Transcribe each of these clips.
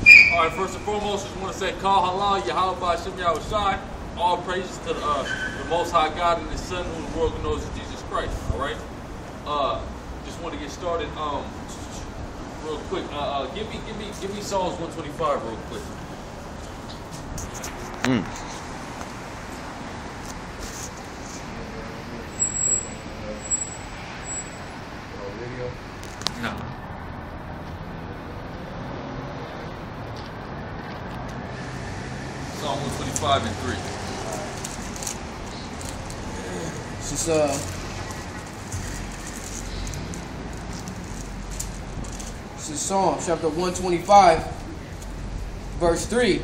All right, first and foremost, just want to say, Kal Halal, Yahweh Ba'Shem Yahweh Shai. All praises to the Most High God and His Son, who the world knows as Jesus Christ. All right. Just want to get started. Real quick. Give me Psalms 125 real quick. No. Psalm 125 and 3. This is Psalm chapter 125, verse 3.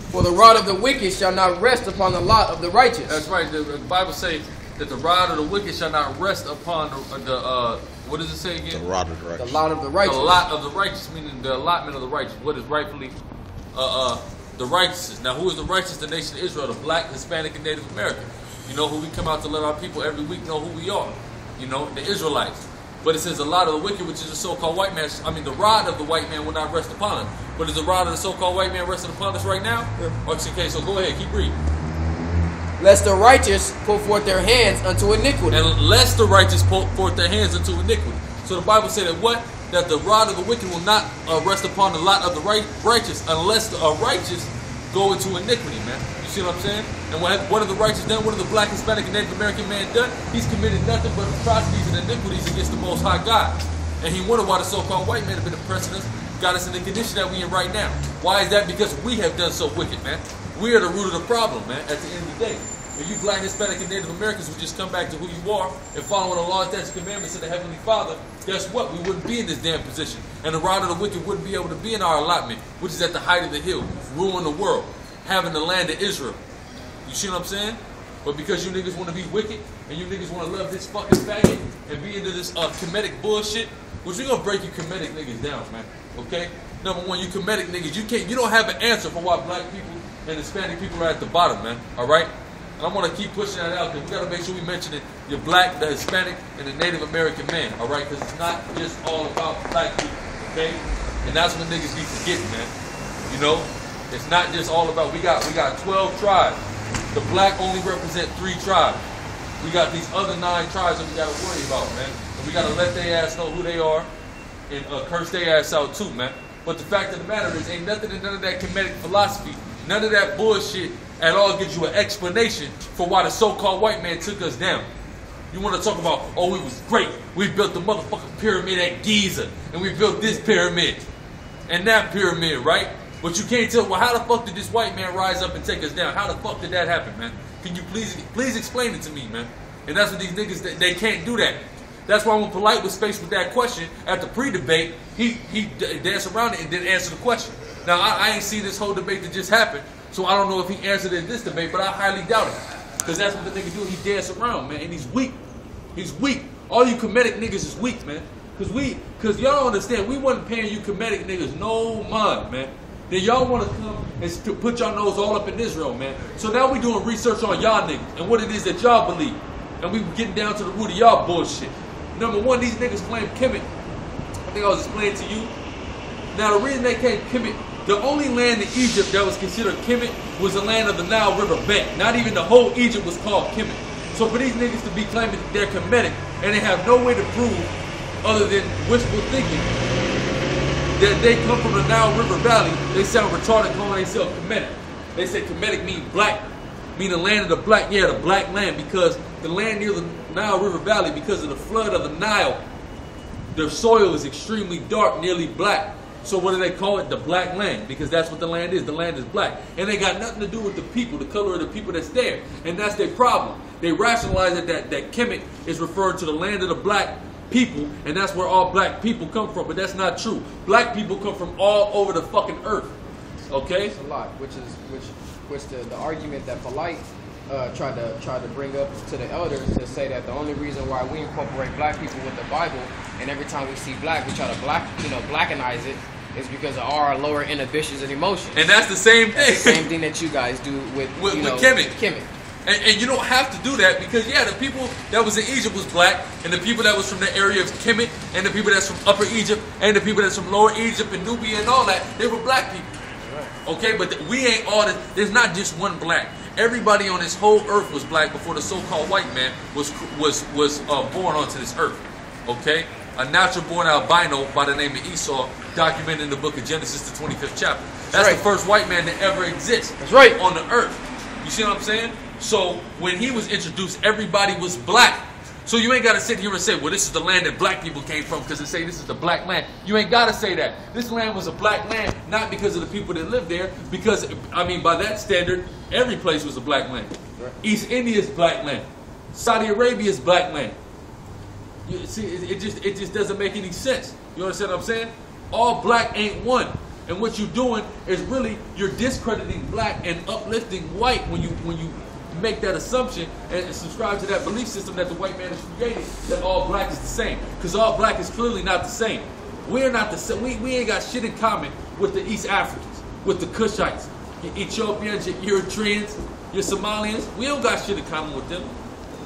For the rod of the wicked shall not rest upon the lot of the righteous. That's right. The Bible says that the rod of the wicked shall not rest upon the what does it say again? The rod of the righteous. The lot of the righteous. The lot of the righteous, meaning the allotment of the righteous. What is rightfully the righteousness. Now, who is the righteous? The nation of Israel, the black, Hispanic, and Native American. You know who we come out to let our people every week know who we are. You know, the Israelites. But it says a lot of the wicked, which is the so-called white man. I mean, the rod of the white man will not rest upon him. But is the rod of the so-called white man resting upon us right now? Yeah. Okay, so go ahead, keep reading. Lest the righteous put forth their hands unto iniquity. And lest the righteous put forth their hands unto iniquity. So the Bible said that what? That the rod of the wicked will not rest upon the lot of the righteous unless the righteous go into iniquity, man. You see what I'm saying? And what have the righteous done? What have the black, Hispanic, and Native American man done? He's committed nothing but atrocities and iniquities against the Most High God. And he wondered why the so-called white man have been oppressing us, got us in the condition that we in right now. Why is that? Because we have done so wicked, man. We are the root of the problem, man, at the end of the day. If you black, Hispanic, and Native Americans would just come back to who you are and following the laws, statutes, and commandments of the Heavenly Father, guess what? We wouldn't be in this damn position. And the rod of the wicked wouldn't be able to be in our allotment, which is at the height of the hill, ruling the world, having the land of Israel. You see what I'm saying? But because you niggas want to be wicked, and you niggas want to love this fucking faggot, and be into this Kemetic bullshit, which we gonna break you Kemetic niggas down, man. Okay? Number one, you Kemetic niggas, you don't have an answer for why black people and Hispanic people are at the bottom, man. Alright? And I want to keep pushing that out, because we got to make sure we mention it. You're black, the Hispanic, and the Native American man, all right? Because it's not just all about black people, okay? And that's what niggas be forgetting, man. You know, it's not just all about. We got 12 tribes. The black only represent 3 tribes. We got these other 9 tribes that we got to worry about, man. And we got to let their ass know who they are and curse their ass out too, man. But the fact of the matter is, ain't nothing in none of that Kemetic philosophy, none of that bullshit at all gives you an explanation for why the so-called white man took us down. You want to talk about, oh, we was great. We built the motherfucking pyramid at Giza, and we built this pyramid and that pyramid, right? But you can't tell, well, how the fuck did this white man rise up and take us down? How the fuck did that happen, man? Can you please explain it to me, man? And that's what these niggas, they can't do that. That's why when Polite was faced with that question at the pre-debate, he danced around it and didn't answer the question. Now, I ain't see this whole debate that just happened, so I don't know if he answered it in this debate, but I highly doubt it. Because that's what the nigga do. He dance around, man, and he's weak. He's weak. All you Kemetic niggas is weak, man. Because y'all don't understand, we wasn't paying you Kemetic niggas no mind, man. Then y'all want to come and put y'all nose all up in Israel, man. So now we doing research on y'all niggas and what it is that y'all believe. And we getting down to the root of y'all bullshit. Number one, these niggas claim Kemet. I think I was explaining to you. Now the reason they came Kemet, the only land in Egypt that was considered Kemet was the land of the Nile River bank. Not even the whole Egypt was called Kemet. So for these niggas to be claiming that they're Kemetic and they have no way to prove other than wishful thinking that they come from the Nile River Valley, they sound retarded calling themselves Kemetic. They say Kemetic mean black, mean the land of the black, yeah, the black land, because the land near the Nile River Valley, because of the flood of the Nile, their soil is extremely dark, nearly black. So what do they call it? The black land, because that's what the land is. The land is black. And they got nothing to do with the people, the color of the people that's there. And that's their problem. They rationalize it that Kemet is referring to the land of the black people, and that's where all black people come from, but that's not true. Black people come from all over the fucking earth. Okay? It's a lot, which the argument that Polite tried to bring up to the elders to say that the only reason why we incorporate black people with the Bible, and every time we see black, we try to blackanize it, is because of our lower inhibitions and emotions. And that's the same thing. That's the same thing that you guys do with Kemet. And you don't have to do that, because yeah, the people that was in Egypt was black, and the people that was from the area of Kemet and the people that's from Upper Egypt And the people that's from Lower Egypt and Nubia and all that, they were black people. Okay, but we ain't all this. There's not just one black. Everybody on this whole earth was black before the so-called white man was born onto this earth. Okay, a natural-born albino by the name of Esau, documented in the book of Genesis, the 25th chapter. That's the first white man to ever exist. That's right. On the earth. You see what I'm saying? So when he was introduced, everybody was black. So you ain't got to sit here and say, well, this is the land that black people came from because they say this is the black land. You ain't got to say that. This land was a black land, not because of the people that lived there, because, I mean, by that standard, every place was a black land. Right. East India is black land. Saudi Arabia is black land. You see, it just doesn't make any sense. You understand what I'm saying? All black ain't one. And what you're doing is really, you're discrediting black and uplifting white when you make that assumption and subscribe to that belief system that the white man has created, that all black is the same. Because all black is clearly not the same. We're not the same. We ain't got shit in common with the East Africans, with the Kushites, your Ethiopians, your Eritreans, your Somalians. We don't got shit in common with them.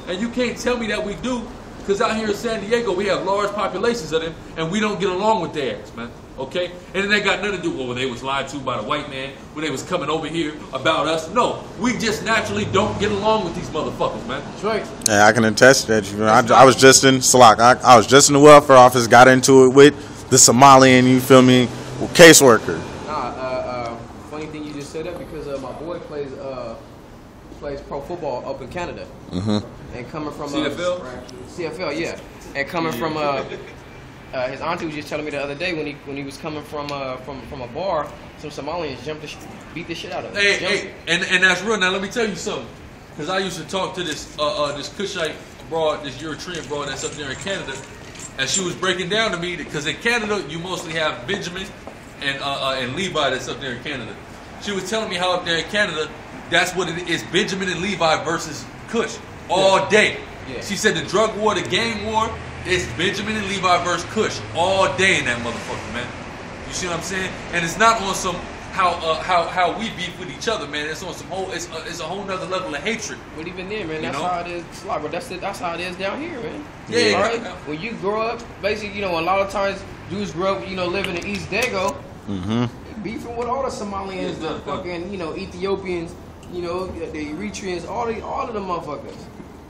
And you can't tell me that we do, because out here in San Diego, we have large populations of them, and we don't get along with their ass, man. Okay? And it ain't got nothing to do with when they was lied to by the white man, when they was coming over here about us. No, we just naturally don't get along with these motherfuckers, man. That's right. Yeah, I can attest to that. You know, I was just in Salak. I was just in the welfare office, got into it with the Somalian, you feel me, caseworker. Funny thing you just said that because my boy plays pro football up in Canada. Mm-hmm. And coming from CFL, yeah. And coming from his auntie was just telling me the other day when he was coming from a bar, some Somalians beat the shit out of him. Hey, and that's real. Now let me tell you something, because I used to talk to this Kushite broad, this Eritrean broad that's up there in Canada, and she was breaking down to me because in Canada you mostly have Benjamin and Levi that's up there in Canada. She was telling me how up there in Canada, that's what it is, Benjamin and Levi versus Kush all day. Yeah. She said the drug war, the gang war, it's Benjamin and Levi versus Kush all day in that motherfucker, man. You see what I'm saying? And it's not on some how we beef with each other, man. It's on some whole it's a whole nother level of hatred. But even then, man, that's how it is. Bro, that's how it is down here, man. Yeah. All right. When you grow up, basically, a lot of times dudes grow up, living in East Dago, beefing with all the Somalians, the fucking, Ethiopians, the Eritreans, all of them motherfuckers.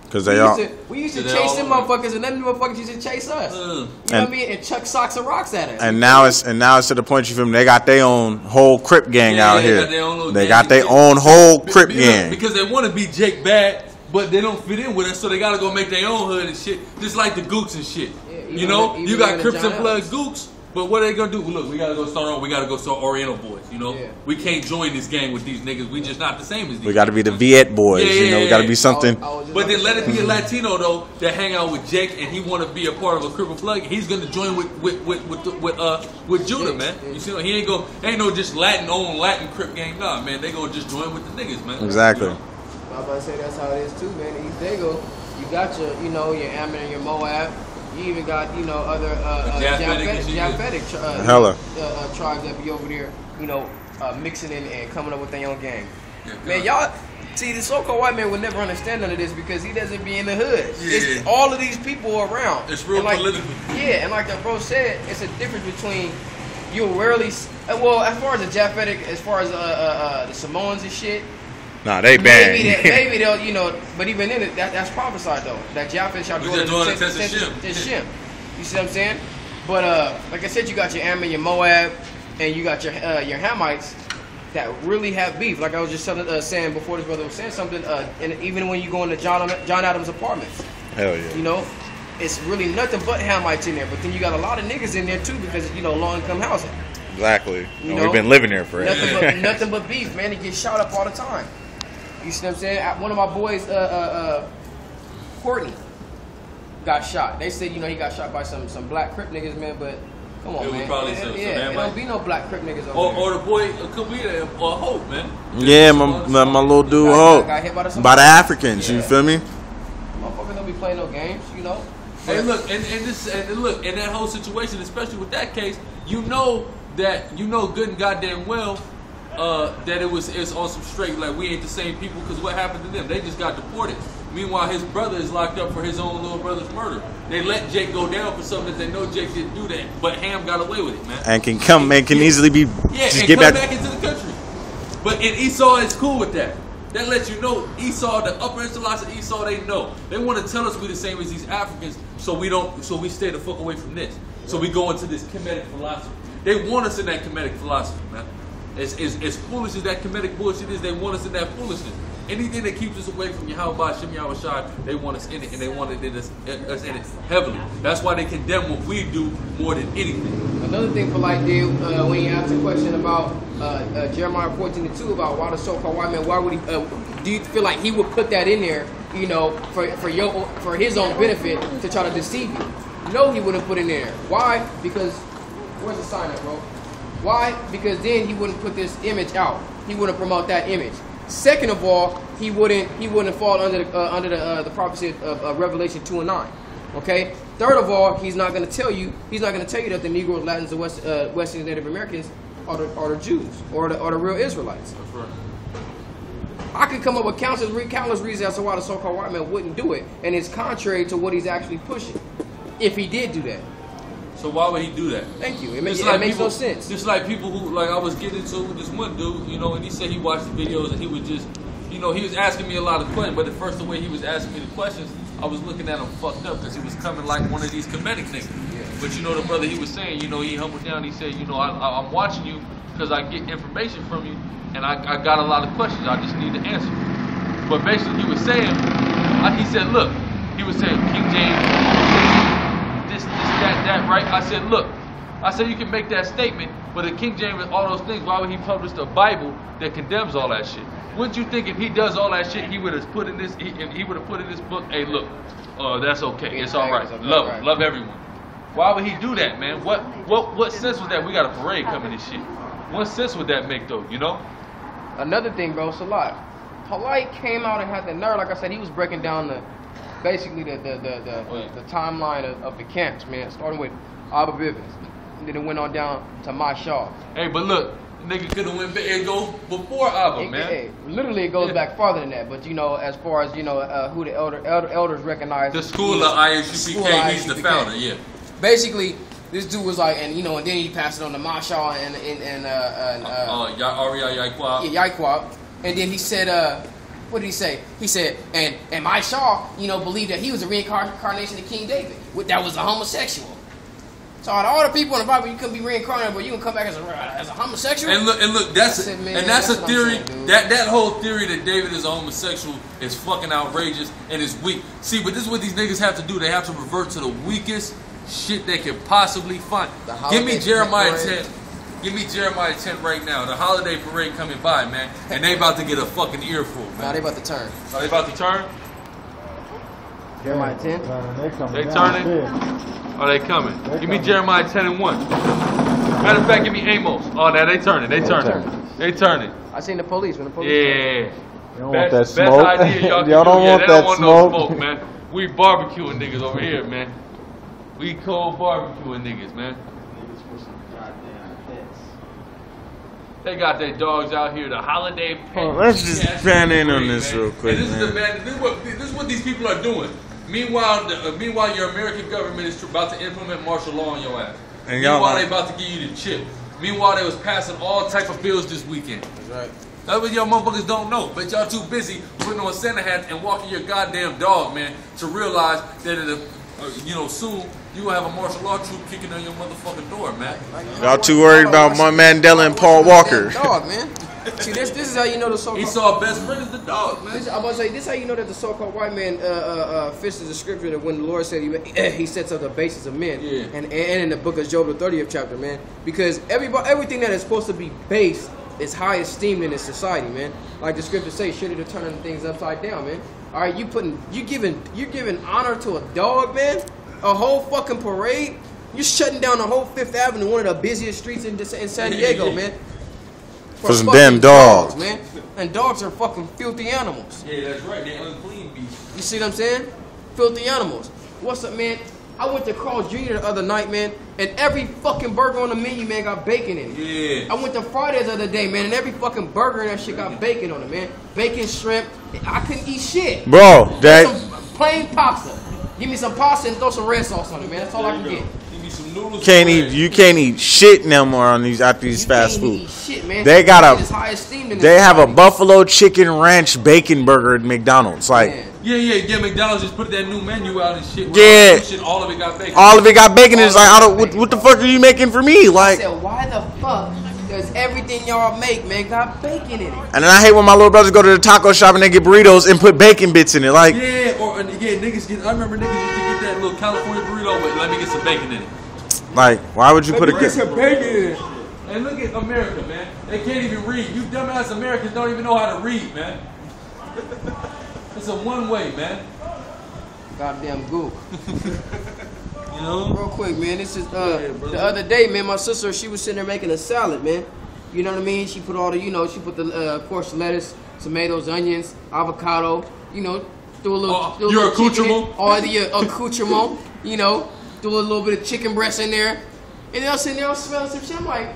Because we used to chase them motherfuckers, and them motherfuckers used to chase us. You know what I mean? And chuck socks and rocks at us. And now it's to the point, you feel me, they got their own whole Crip gang out here. They got their own whole Crip gang. Because they want to be Jake Bad, but they don't fit in with us, so they got to go make their own hood and shit. Just like the Gooks and shit. Yeah, you got Crips and Blood Gooks. But what are they gonna do? Look, we gotta go start Oriental boys. We can't join this gang with these niggas. We just not the same as these. We gotta be the Viet boys. We gotta be something. But then let it be a Latino though that hang out with Jake and he want to be a part of a Cripple Plug. He's gonna join with Judah, man. You see, he ain't no just Latin Crip gang. Nah, man, they gonna just join with the niggas, man. Exactly. I'm about to say that's how it is too, man. East Dago, you got your your Ammon and your Moab. You even got, other Japhetic tribes that be over there, mixing in and coming up with their own gang. Man, y'all, see, the so-called white man would never understand none of this because he doesn't be in the hood. Yeah. It's all of these people around. It's real political. Yeah, and like the bro said, it's a difference between you'll rarely, well, as far as the Japhetic, as far as the Samoans and shit, nah, they bad. Maybe they'll, but even then, that's prophesied though. That Japheth shall dwell in the tents of Shem. You see what I'm saying? But like I said, you got your Ammon, your Moab, and you got your Hamites that really have beef. Like I was just saying before, this brother was saying something. And even when you go into John Adams' apartments, hell yeah, it's really nothing but Hamites in there. But then you got a lot of niggas in there too because low income housing. Exactly. We've been living here forever. Nothing but beef, man. He gets shot up all the time. You see what I'm saying? One of my boys, Courtney, got shot. They said, he got shot by some black Crip niggas, man. But come on, man. Probably there don't be no black Crip niggas over there. Or the boy Kabita or Hope, man. Yeah, my little dude Hope. Got hit by the Africans. You feel me? Motherfuckers don't be playing no games, Hey, look, and look, in that whole situation, especially with that case, good and goddamn well. That it's on some straight, like we ain't the same people, because what happened to them? They just got deported. Meanwhile, his brother is locked up for his own little brother's murder. They let Jake go down for something that they know Jake didn't do that, but Ham got away with it, man. And can easily be just get back into the country. But in Esau is cool with that. That lets you know Esau, the upper echelons of Esau, they know. They want to tell us we the same as these Africans, so we stay the fuck away from this. So we go into this Kemetic philosophy. They want us in that Kemetic philosophy, man. As foolish as that Kemetic bullshit is, they want us in that foolishness. Anything that keeps us away from Yahweh Shem Yahweh Shai, they want us in it, and they want us in it heavily. That's why they condemn what we do more than anything. Another thing Polite did when you asked a question about Jeremiah 14:2 about why the so-called white man, why would he? Do you feel like he would put that in there, you know, for his own benefit to try to deceive you? No, he wouldn't put it in there. Why? Because where's the sign at, bro? Why? Because then he wouldn't put this image out. He wouldn't promote that image. Second of all, he wouldn't fall under the prophecy of Revelation 2 and 9. Okay. Third of all, he's not going to tell you that the Negroes, Latins, and West Indian Native Americans are the Jews or the real Israelites. That's right. I could come up with countless reasons as to why the so-called white man wouldn't do it, and it's contrary to what he's actually pushing. If he did do that. So why would he do that? Thank you. It makes no sense. Just like people who, like I was getting into with this one dude, you know, and he said he watched the videos and he would just, you know, he was asking me a lot of questions, but at first the way he was asking me the questions, I was looking at him fucked up because he was coming like one of these Kemetic niggas. Yeah. But you know, the brother, he was saying, you know, he humbled down, he said, you know, I'm watching you because I get information from you and I got a lot of questions, I just need to answer. But basically he was saying, he said, look, he was saying King James, that, right? I said, look, you can make that statement, but if King James and all those things, why would he publish a Bible that condemns all that shit? Wouldn't you think if he does all that shit, he would have put in this, he would have put in this book, hey, look, that's okay, it's all right, love everyone. Why would he do that, man? What sense was that? We got a parade coming and shit. What sense would that make, though? You know? Another thing, bro, Salat. Polite came out and had the nerve. Like I said, he was breaking down basically the timeline of the camps, man, starting with Abba Bivens, and then it went on down to my Shaw. Hey, but look, nigga could have went. It goes before Abba, man. Literally, it goes back farther than that. But you know, as far as you know, who the elders recognize. The school of ISUPK, he's the founder. Yeah. Basically, this dude was like, and you know, and then he passed it on to Mashaw and Yaikwab, and then he said, what did he say? He said, and Mashaw, you know, believed that he was a reincarnation of King David. That was a homosexual. So out of all the people in the Bible, you couldn't be reincarnated, but you can come back as a homosexual. And look, that's a theory. That whole theory that David is a homosexual is fucking outrageous and is weak. See, but this is what these niggas have to do. They have to revert to the weakest shit they can possibly find. Give me Jeremiah 10. Give me Jeremiah 10 right now. The holiday parade coming by, man, and they about to get a fucking earful, man. Now they about to turn. Are they about to turn? Jeremiah 10. They turning. Are they coming? Give me Jeremiah 10 and 1. Matter of fact, give me Amos. Oh, now they turning. They turning. I seen the police when the police. Yeah. You don't want that smoke. Best idea y'all don't want that smoke. No smoke, man. We barbecuing niggas over here, man. We cold barbecuing niggas, man. They got their dogs out here. The holiday. Let's just fan in on this real quick, this is what these people are doing. Meanwhile, your American government is about to implement martial law on your ass. And meanwhile, they about to give you the chip. Meanwhile, they was passing all type of bills this weekend. That's right. That's what y'all motherfuckers don't know. But y'all too busy putting on Santa hats and walking your goddamn dog, man, to realize that soon you gonna have a martial law troop kicking on your motherfucking door, man. Y'all too worried about Mandela and Paul Walker. Dog, man. See, this is how you know the so-called. He saw best friend is the dog, man. I'm about to say, this is how you know that the so-called white man fits the description of when the Lord said he sets up the basis of men. Yeah. And in the book of Job, the 30th chapter, man. Because everything that is supposed to be based is high esteemed in this society, man. Like the scriptures say, surely to turn things upside down, man. All right, you're giving honor to a dog, man. A whole fucking parade. You're shutting down the whole Fifth Avenue, one of the busiest streets in San Diego, man. For some damn dogs, man. And dogs are fucking filthy animals. Yeah, that's right. They're unclean beasts. You see what I'm saying? Filthy animals. What's up, man? I went to Carl's Jr. the other night, man, and every fucking burger on the menu, man, got bacon in it. Yeah. I went to Fridays the other day, man, and every fucking burger and that shit got bacon on it, man. Bacon, shrimp. I couldn't eat shit. Bro, that Some plain pasta. Give me some pasta and throw some red sauce on it, man. That's all I can get. Give me some noodles. you can't eat shit no more on these after these fast food. Eat shit, man. They got It's high esteemed in this they have a society. buffalo chicken ranch bacon burger at McDonald's. Like Man. Yeah. McDonald's just put that new menu out and shit. Yeah. Shit, all of it got bacon. all of it got bacon. It's like I don't, what the fuck are you making for me? I Like, said, why the fuck does everything y'all make, man, got bacon in it? and then I hate when my little brothers go to the taco shop and they get burritos and put bacon bits in it. Like, Niggas get. I remember niggas used to get that little California burrito, but let me get some bacon in it. like why would you put Get some bacon in it. And look at America, man. They can't even read. You dumbass Americans don't even know how to read, man. It's a one way, man. Goddamn gook. You know? Real quick, man. This is brother. the other day, man. My sister, she was sitting there making a salad, man. You know what I mean? She put all the, she put the, of course, lettuce, tomatoes, onions, avocado. Do a little. Do a your little chicken in- accoutrement? All the accoutrement. Do a little bit of chicken breast in there. And then I'm sitting there, I'm smelling some shit. I'm like,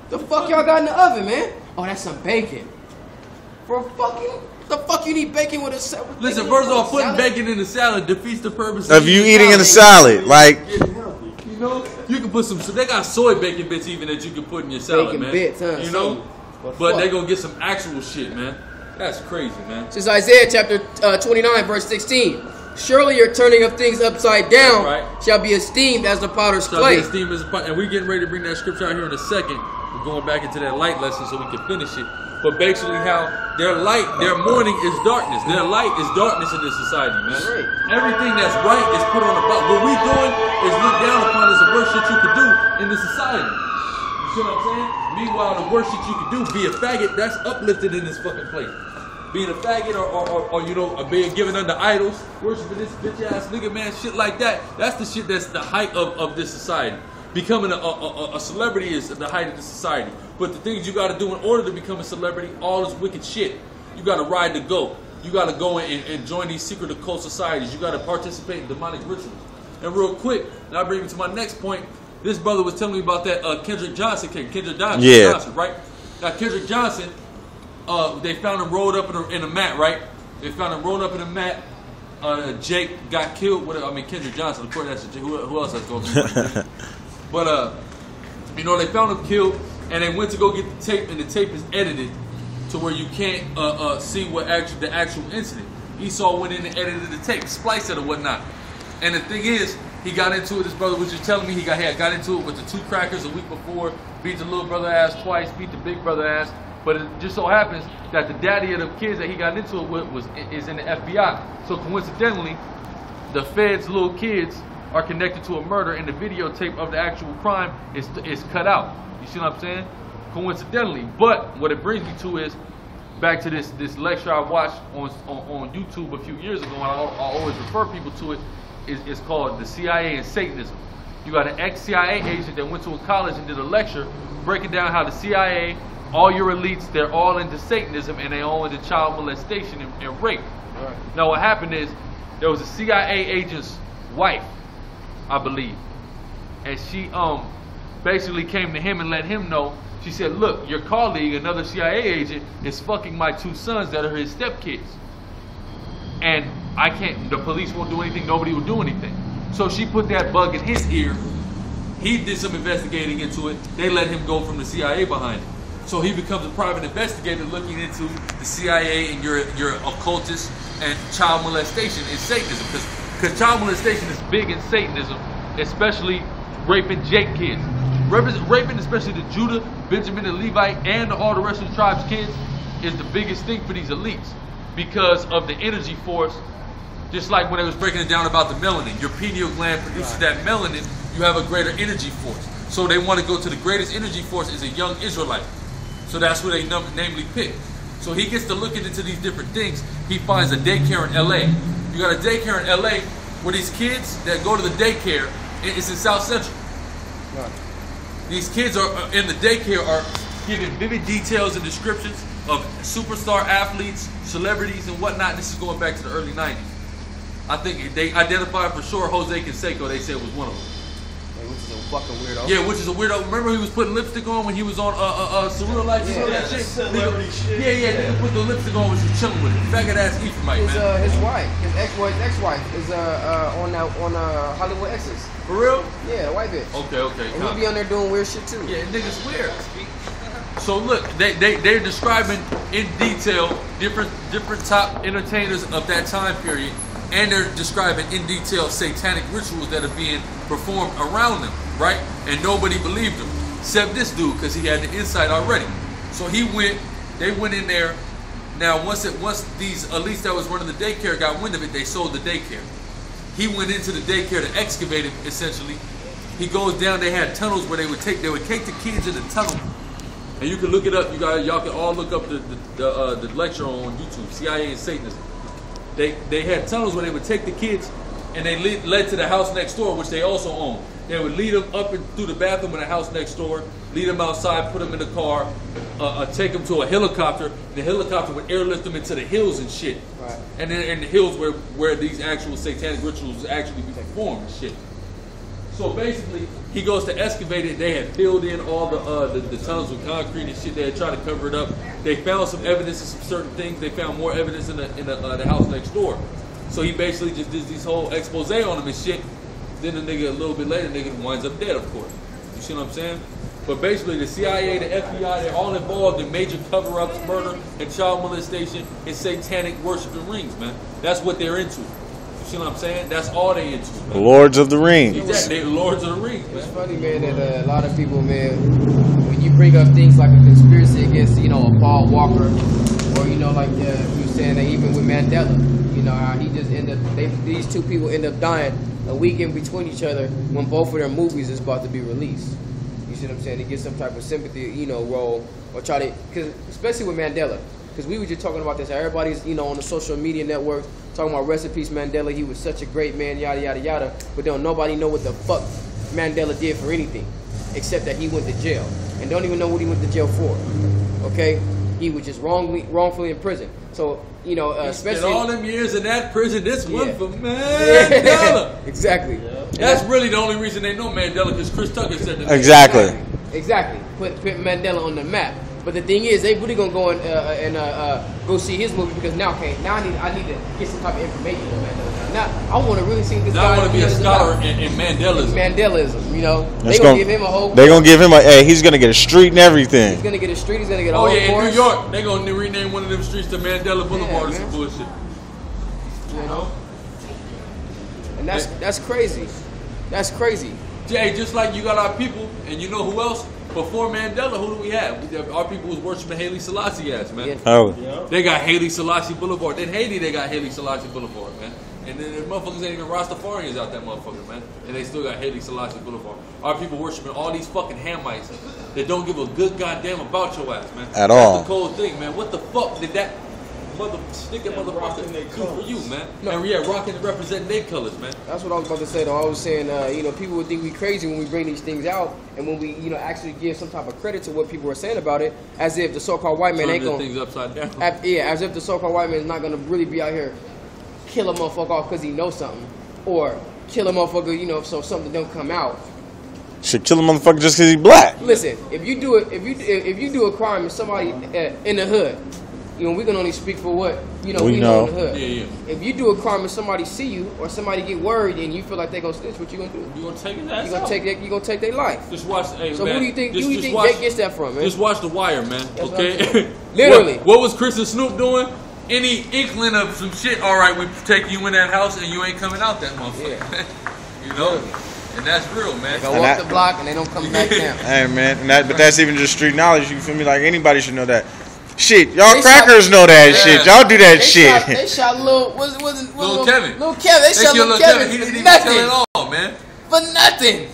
the fuck y'all got in the oven, man? Oh, that's some bacon. The fuck you need bacon with a salad? Listen, first off, putting bacon in the salad defeats the purpose of you eating in a salad, like You know, you can put some. They got soy bacon bits even that you can put in your salad, Bacon man. bits, huh? You know, But but fuck. they gonna get some actual shit, man. That's crazy, man. This is Isaiah chapter 29, verse 16. Surely your turning of things upside down Right. shall be esteemed as the potter's So clay. esteem is, and we're getting ready to bring that scripture out here in a second. We're going back into that light lesson so we can finish it. But basically, how their light, their morning is darkness. Their light is darkness in this society, man. Right. Everything that's right is put on the bottom. What we doing is looked down upon as the worst shit you could do in this society. You see what I'm saying? Meanwhile, the worst shit you could do, be a faggot, that's uplifted in this fucking place. Being a faggot or being given under idols, worshiping this bitch ass nigga, man, shit like that. That's the shit that's the height of this society. Becoming a celebrity is the height of this society. But the things you got to do in order to become a celebrity, all is wicked shit. You got to ride the goat. You got to go and join these secret occult societies. You got to participate in demonic rituals. And real quick, now I bring me to my next point. This brother was telling me about that Kendrick Johnson case. Johnson, right? Now Kendrick Johnson, they found him rolled up in a mat, right? They found him rolled up in a mat. Jake got killed. Kendrick Johnson. Of course, that's Jake. Who else that's going to be? But they found him killed, and they went to go get the tape, and the tape is edited to where you can't see the actual incident. Esau went in and edited the tape, spliced it or whatnot. And the thing is, he got into it. His brother was just telling me he got into it with the two crackers a week before. Beat the little brother ass twice. Beat the big brother ass. But it just so happens that the daddy of the kids that he got into it with is in the FBI. So coincidentally, the Fed's little kids are connected to a murder, and the videotape of the actual crime is cut out. You see what I'm saying? Coincidentally. But what it brings me to is back to this lecture I watched on YouTube a few years ago, and I always refer people to it. It's called The CIA and Satanism. You got an ex-CIA agent that went to a college and did a lecture breaking down how the CIA, all your elites, they're all into Satanism, and they all into child molestation and rape. Right. Now what happened is there was a CIA agent's wife, I believe, and she basically came to him and let him know. She said, look, your colleague, another CIA agent, is fucking my two sons that are his stepkids, and the police won't do anything, nobody will do anything. So she put that bug in his ear. He did some investigating into it. They let him go from the CIA behind it. So he becomes a private investigator looking into the CIA and your occultists and child molestation in Satanism. Because child molestation is big in Satanism, especially raping Jake kids. Raping especially the Judah, Benjamin, and Levite, and all the rest of the tribe's kids is the biggest thing for these elites because of the energy force. Just like when I was breaking it down about the melanin. Your pineal gland produces that melanin, you have a greater energy force. So they want to go to the greatest energy force is a young Israelite. So that's who they namely pick. So he gets to looking into these different things. He finds a daycare in LA. You got a daycare in LA where these kids that go to the daycare, it's in South Central. Right. These kids are in the daycare are giving vivid details and descriptions of superstar athletes, celebrities, and whatnot. This is going back to the early 90s. I think they identified for sure Jose Canseco. They said was one of them. Which is a fucking weirdo. Yeah, which is a weirdo. Remember he was putting lipstick on when he was on Surreal Life? Yeah, that shit? celebrity shit. Yeah, nigga put the lipstick on when she was chilling with it. Faggot ass Ephraimite, man. His wife, his ex-wife is on Hollywood Exes. For real? Yeah, the white bitch. Okay. And he be on there doing weird shit too. Yeah, niggas weird. So look, they're describing in detail different top entertainers of that time period, and they're describing in detail satanic rituals that are being performed around them, right? And nobody believed him, except this dude, because he had the insight already. So they went in there. Now once these elites that was running the daycare got wind of it, they sold the daycare. He went into the daycare to excavate it, essentially. He goes down, they had tunnels where they would take the kids in the tunnel. And you can look it up. Y'all can all look up the lecture on YouTube, CIA and Satanism. They had tunnels where they would take the kids and they led to the house next door, which they also owned. They would lead them up and through the bathroom in the house next door, lead them outside, put them in the car, take them to a helicopter. The helicopter would airlift them into the hills and shit. Right. And then in the hills where these actual satanic rituals would actually be performed and shit. So basically, he goes to excavate it. They had filled in all the tunnels with concrete and shit. They had tried to cover it up. They found some evidence of some certain things. They found more evidence in the house next door. So he basically just did this whole expose on them and shit. Then the nigga, a little bit later, the nigga winds up dead, of course. You see what I'm saying? But basically, the CIA, the FBI, they're all involved in major cover-ups, murder, and child molestation, and satanic worship and rings, man. That's what they're into. You see what I'm saying? That's all they into, man. Lords of the Rings. Exactly, they're Lords of the Rings, man. It's funny, man, that a lot of people, man, when you bring up things like a conspiracy against, a Paul Walker, or, like you were saying that even with Mandela, how he just these two people end up dying a week in between each other when both of their movies is about to be released. You see what I'm saying? To get some type of sympathy, role, or try to, cause especially with Mandela, because we were just talking about this. Everybody's, on the social media networks talking about rest in peace Mandela. He was such a great man, yada yada yada. But don't nobody know what the fuck Mandela did for anything, except that he went to jail, and don't even know what he went to jail for. Okay, he was just wrongfully in prison. So especially all them years in that prison, this one for Mandela. Exactly. Yeah. That's really the only reason they know Mandela, because Chris Tucker said that. Exactly. Put Mandela on the map. But the thing is, they really gonna go and go see his movie, because now I need to get some type of information on Mandela. Now I want to really see this guy. I want to be a scholar in Mandelism. Mandelism, they gonna give him a whole. They gonna give him hey, he's gonna get a street and everything. He's gonna get a street. He's gonna get a whole. Oh yeah, course. in New York, they gonna rename one of them streets to Mandela Boulevard or some bullshit. And that's crazy. That's crazy. Jay, just like you got our people, and you know who else? Before Mandela, who do we have? Our people was worshiping Haile Selassie ass, man. Yeah. Oh. Yeah. They got Haile Selassie Boulevard. In Haiti, they got Haile Selassie Boulevard, man. And then the motherfuckers ain't even Rastafarians out that motherfucker, man. And they still got Haile Selassie Boulevard. Our people worshiping all these fucking Hamites that don't give a good goddamn about your ass, man. At all. That's the cold thing, man. What the fuck did that motherfucker do for you, man? No. And rocking and representing their colors, man. That's what I was about to say, though. I was saying, people would think we crazy when we bring these things out, and when we, actually give some type of credit to what people are saying about it, as if the so-called white man ain't Turn gonna. things upside down. As if the so-called white man is not gonna really be out here kill a motherfucker off because he knows something, or kill a motherfucker, so something don't come out. Should kill a motherfucker just because he's black. Listen, if you do a crime and somebody in the hood, we can only speak for what we know in the hood. Yeah. If you do a crime and somebody see you, or somebody get worried and you feel like they gonna snitch, what you gonna do? You gonna take his ass You gonna take their life. Just watch. Hey, So man, who do you think watch, Jake gets that from, man? Just watch The Wire, man. That's what I'm Okay. saying. Literally. What was Chris and Snoop doing? Any inkling of some shit? All right, we take you in that house and you ain't coming out that motherfucker. Yeah. And that's real, man. They go walk the block and they don't come back down. Hey man, but that's even just street knowledge. You feel me? Like anybody should know that. Shit, y'all crackers know that shit. Y'all do that shit. They shot Lil Kevin. Lil Kevin. They shot Lil Kevin. He didn't even nothing. tell it all, man. For nothing.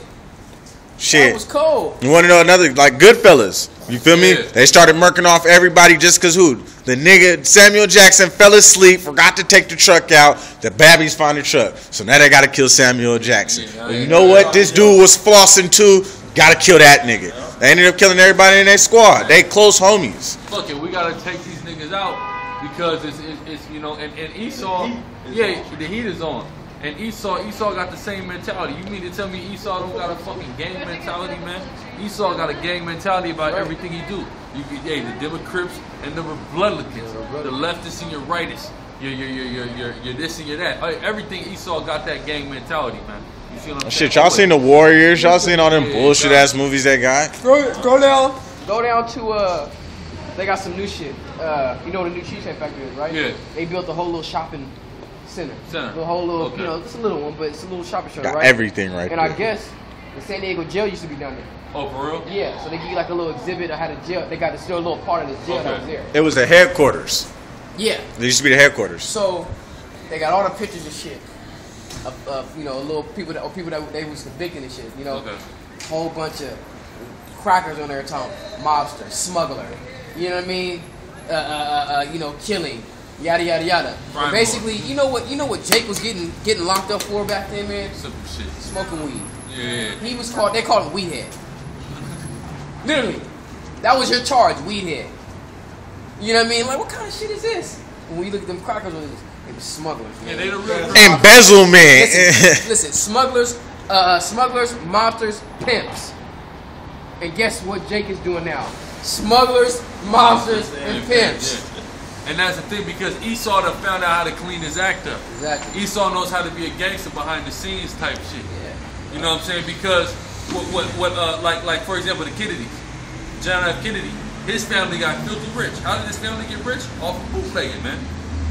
Shit. That was cold. You want to know another, like Goodfellas? You feel me? Yeah. They started murking off everybody just because who? The nigga Samuel Jackson fell asleep, forgot to take the truck out. The babbies found the truck. So now they got to kill Samuel Jackson. Yeah, Well, you know what? This dude was flossing too. Got to kill that nigga. They ended up killing everybody in their squad. They close homies. Fuck it, we gotta take these niggas out because it's you know, and Esau, yeah, the heat is on. And Esau got the same mentality. You mean to tell me Esau don't got a fucking gang mentality, man? Esau got a gang mentality about everything he do. The Democrats and the Republicans, the leftists and your rightists, your this and your that. Everything Esau got that gang mentality, man. You see what I'm saying? Shit, y'all seen the Warriors? Y'all seen all them bullshit ass movies they got? Go down to they got some new shit. You know what a new Cheesecake Factory is, right? Yeah. They built a whole little shopping center. The whole little, Okay. you know, it's a little one, but it's a little shopping center, Got right? everything right And there. I guess the San Diego jail used to be down there. Oh, for real? Yeah, so they give you like a little exhibit. I had a jail. They got still a little part of the jail that was there. It was the headquarters. Yeah. It used to be the headquarters. So they got all the pictures and shit of you know, little people that they was convicted and shit. You know, whole bunch of crackers on there talking mobster, smuggler. You know what I mean? You know, killing. Yada yada yada. But basically, you know what Jake was getting locked up for back then, man? Simple shit. Smoking weed. Yeah. He was called. They called him weed head. Literally, that was your charge, weed head. You know what I mean? Like, what kind of shit is this? When you look at them crackers, they were smugglers. Man. Yeah, they the real Embezzlement. Listen, smugglers, mobsters, pimps. And guess what Jake is doing now? Smugglers, mobsters, and pimps. Yeah. And that's the thing, because Esau done found out how to clean his act up. Exactly. Esau knows how to be a gangster behind the scenes type shit. Yeah. You know what I'm saying? Because like for example, the Kennedys, John F. Kennedy, his family got filthy rich. How did his family get rich? Off of bootlegging, man.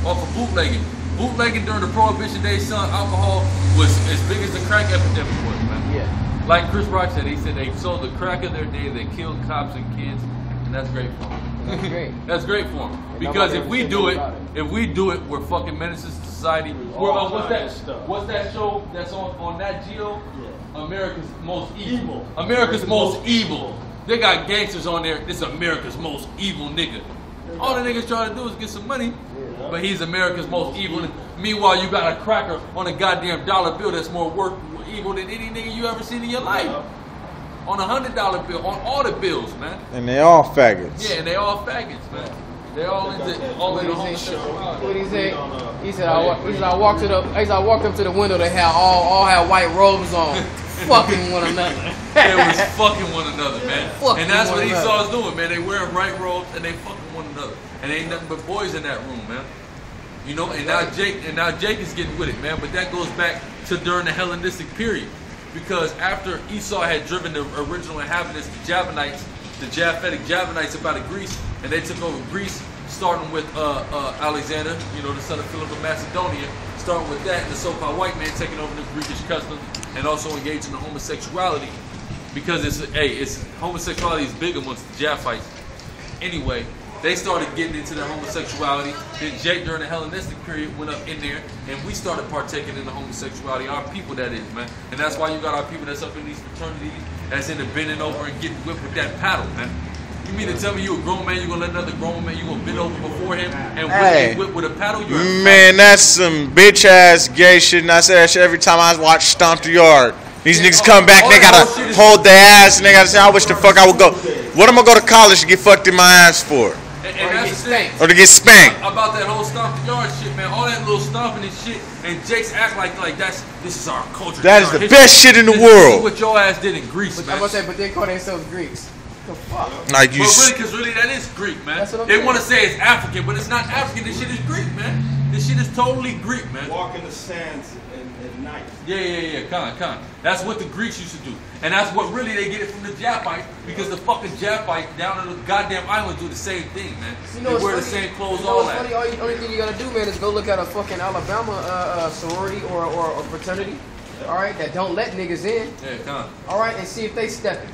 Off of bootlegging. Bootlegging during the Prohibition days, son, alcohol was as big as the crack epidemic was, man. Yeah. Like Chris Rock said, he said they sold the crack of their day, they killed cops and kids, and that's great for them. That's great. That's great for them. Because if we do it, we're fucking menaces to society. What's that show that's on Nat Geo? Yeah. America's Most Evil. America's Most Evil. They got gangsters on there. This is America's most evil nigga. All the niggas trying to do is get some money, but he's America's most evil. Meanwhile, you got a cracker on a goddamn dollar bill that's more evil than any nigga you ever seen in your life. On $100 bill, on all the bills, man. And they all faggots. Yeah, and they all faggots, man. They all in the homosexuality. What he said? He said I walked up to the window. They had all had white robes on, fucking one another. They was fucking one another, man. Fucking and that's one what another. Esau's doing, man. They wearing white robes and they fucking one another. And ain't nothing but boys in that room, man. You know, and now Jake is getting with it, man. But that goes back to during the Hellenistic period. Because after Esau had driven the original inhabitants, the Javanites, the Japhetic Javanites up out of Greece, and they took over Greece, starting with Alexander, you know, the son of Philip of Macedonia, starting with that, the so-called white man taking over the Greekish customs, and also engaging in homosexuality, because it's homosexuality is big amongst the Japhites. Anyway, they started getting into their homosexuality. Then Jake, during the Hellenistic period, went up in there, and we started partaking in the homosexuality. Our people, that is, man. And that's why you got our people that's up in these fraternities, that's in the bending over and getting whipped with that paddle, man. You mean to tell me you a grown man, you gonna let another grown man, you gonna bend over before him and whip with a paddle? Man, that's some bitch ass gay shit, and I say that shit every time I watch Stomp the Yard. These niggas come back, they gotta hold their ass, and they gotta say, I wish the fuck I would go. What am I gonna go to college to get fucked in my ass for? And that's the thing. Or to get spanked. About that whole Stomp the Yard shit, man. All that little stomping and shit, and Jake's act like this is our culture. That is the best shit in the world. What your ass did in Greece, man. I'm gonna say, but they call themselves Greeks. The fuck? Like you. But because really that is Greek, man. They want to say it's African, but it's not African. This shit is Greek, man. This shit is totally Greek, man. Walk in the sands at night. Yeah. Con. That's what the Greeks used to do. And that's what really they get it from the Japhites, because the fucking Japhites down on the goddamn island do the same thing, man. They wear the same clothes, all that. Only thing you gotta do, man, is go look at a fucking Alabama sorority or fraternity, all right, that don't let niggas in. Yeah, con. All right, and see if they stepping.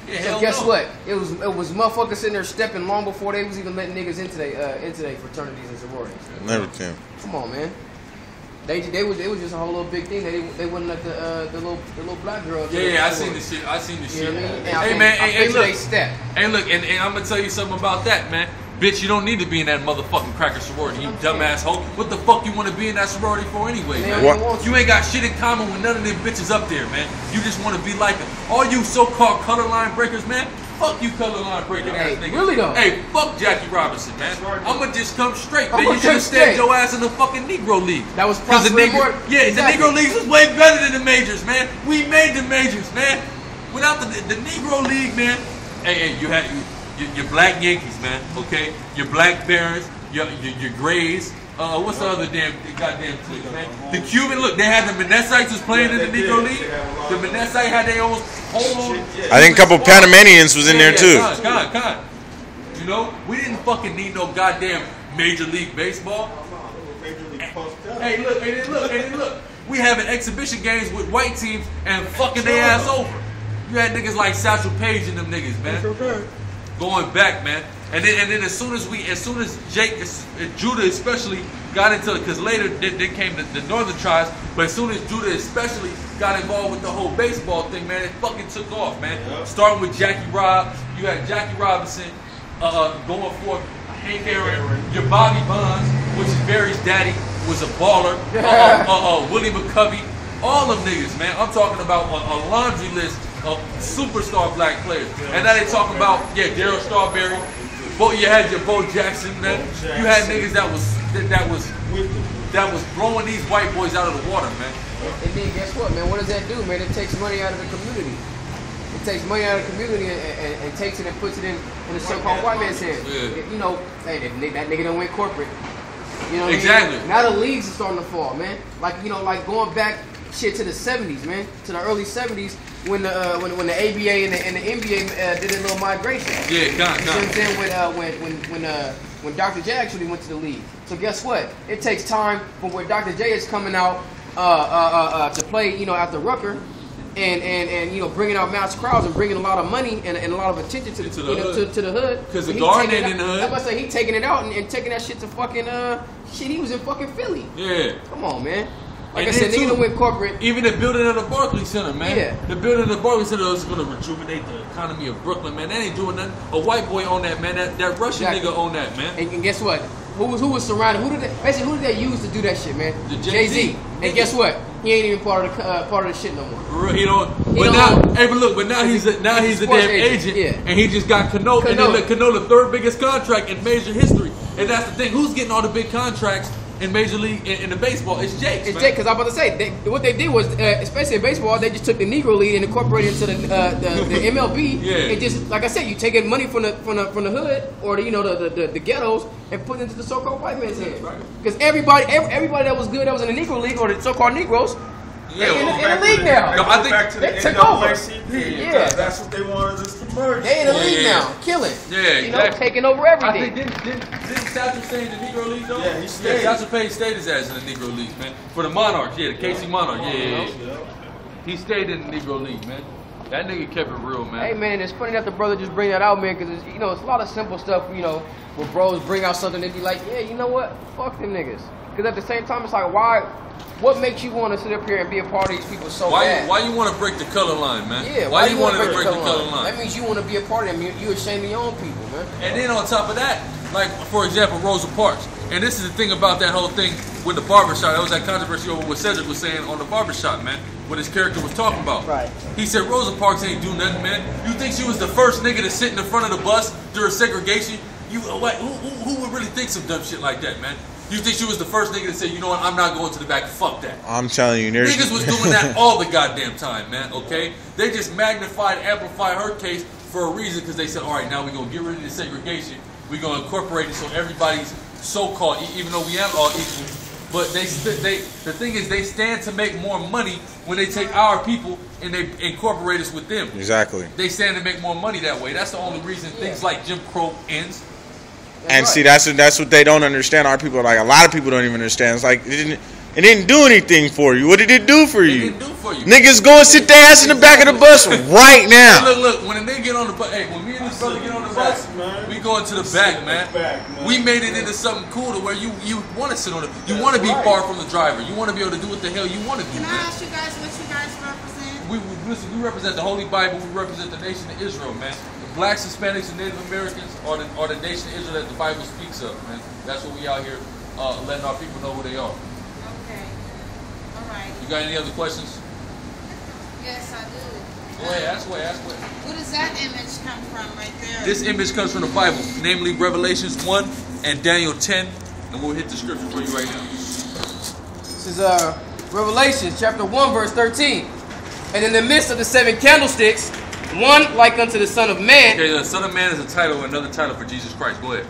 Yeah, So guess what? It was motherfuckers sitting there stepping long before they was even letting niggas into they fraternities and sororities. Everything. Come on, man. They was just a whole little big thing. They wouldn't let the little black girl. Yeah, I seen the shit. You know what I mean? Hey man, hey, look. they step. Hey look, and I'm gonna tell you something about that, man. Bitch, you don't need to be in that motherfucking cracker sorority, you dumbass hoe. What the fuck you want to be in that sorority for anyway, man? You ain't got shit in common with none of them bitches up there, man. You just want to be like them. All you so-called color line breakers, man, Fuck you, color line breaking ass nigga. Really though? Hey, fuck Jackie Robinson, man. I'ma just come straight, man. I'ma You should have come straight. stayed your ass in the fucking Negro League. That was because the possibly more. Yeah, Exactly. the Negro Leagues was way better than the majors, man. We made the majors, man. Without the Negro League, man. Hey, you had your black Yankees, man. Okay, your black Barons, your Grays. What's the other goddamn team, man? The Cuban, look, they had the Menessites was playing in the Negro League. The Menessites had their own whole. I think a couple Panamanians was in there too. Con. You know, we didn't fucking need no goddamn Major League Baseball. Hey, look. We having exhibition games with white teams and fucking their ass over. You had niggas like Satchel Paige and them niggas, man. Going back, man. And then as soon as Judah especially got into it, because later they came the northern tribes, but as soon as Judah especially got involved with the whole baseball thing, man, it fucking took off, man. Yep. Starting with Jackie Rob, you had Jackie Robinson going for Hank Aaron, your Bobby Bonds, which is Barry's daddy, was a baller. Willie McCovey, all them niggas, man. I'm talking about a laundry list of superstar black players. And now they talking about Darryl Strawberry. You had your Bo Jackson, man. You had niggas that was blowing these white boys out of the water, man. And then guess what, man? What does that do, man? It takes money out of the community. It takes money out of the community and takes it and puts it in the so-called white man's hands. Yeah. You know, hey, that nigga done went corporate. You know what exactly. I mean? Now the leagues are starting to fall, man. Like, you know, like going back to the 70s, man, to the early 70s when the ABA and the NBA did a little migration. Yeah, You know what I'm saying? When Dr. J actually went to the league. So guess what? It takes time from where Dr. J is coming out to play, you know, after Rucker. And you know, bringing out mass crowds and bringing a lot of money and a lot of attention to the hood. Because the Garden ain't in the hood. That's why I say he taking it out and taking that shit to fucking shit. He was in fucking Philly. Yeah. Come on, man. Like I said, nigga went corporate. Even the building of the Barclays Center, man. Yeah. The building of the Barclays Center is going to rejuvenate the economy of Brooklyn, man. They ain't doing nothing. A white boy on that, man. That Russian nigga on that, man. And guess what? Who was surrounded? Who did they use to do that shit, man? The Jay-Z. And guess what? He ain't even part of the shit no more. For real, he don't. But now he's a damn agent, and he just got Cano. And then Cano, the third biggest contract in major history. And that's the thing. Who's getting all the big contracts in Major League in the baseball? It's Jake. It's Jake, because I'm about to say what they did was, especially in baseball, they just took the Negro League and incorporated it into the MLB. Yeah. And just like I said, you taking money from the hood or the ghettos and put it into the so-called white man's hands. Because everybody that was good that was in the Negro League or the so-called Negroes. Yeah, in the league now. No, I think back to they the took over. Yeah, that's what they wanted us to merge. They in the league now, killing. Yeah, you know, taking over everything. I think didn't Satchel stay in the Negro League though? Yeah, he stayed. Satchel Paige stayed his ass in the Negro League, man. For the Monarchs, the KC Monarchs, yeah. He stayed in the Negro League, man. That nigga kept it real, man. Hey man, it's funny that the brother just bring that out, man, because it's a lot of simple stuff, you know, where bros bring out something they be like, yeah, you know what? Fuck them niggas. Because at the same time, it's like, what makes you want to sit up here and be a part of these people so bad? Why you want to break the color line, man? Yeah, why you want to break the color line? That means you want to be a part of them. You ashamed of your own people, man. And then on top of that, like for example, Rosa Parks. And this is the thing about that whole thing with the barbershop. That was that controversy over what Cedric was saying on the barbershop, man. What his character was talking about. Right. He said Rosa Parks ain't do nothing, man. You think she was the first nigga to sit in the front of the bus during segregation? Who would really think some dumb shit like that, man? You think she was the first nigga to say, you know what, I'm not going to the back, fuck that. I'm telling you, niggas was doing that all the goddamn time, man, okay? They just magnified, amplified her case for a reason, because they said, all right, now we're going to get rid of the segregation. We're going to incorporate it so everybody's so-called, even though we are all equal. But the thing is, they stand to make more money when they take our people and they incorporate us with them. Exactly. They stand to make more money that way. That's the only reason things like Jim Crow ends. And see, that's what they don't understand. Our people, like a lot of people don't even understand. It's like it didn't do anything for you. What did it do for you? It didn't do for you. Niggas go and sit their ass in the back of the bus right now. Hey, look, when they get on the bus, when me and this brother get on the bus, we go into the back, man. We made it into something cool to where you want to sit on it. You want to be far from the driver. You want to be able to do what the hell you want to do, Can man. I ask you guys what you guys represent? We represent the Holy Bible. We represent the nation of Israel, man. The blacks, Hispanics, and Native Americans are the nation of Israel that the Bible speaks of, man. That's what we out here letting our people know who they are. Okay. All right. You got any other questions? Yes, I do. Go ahead, ask away. Where does that image come from right there? This image comes from the Bible, namely Revelations 1 and Daniel 10, and we'll hit the scripture for you right now. This is Revelation chapter 1 verse 13. And in the midst of the 7 candlesticks, one like unto the Son of Man. Okay, the Son of Man is a title, another title for Jesus Christ. Go ahead.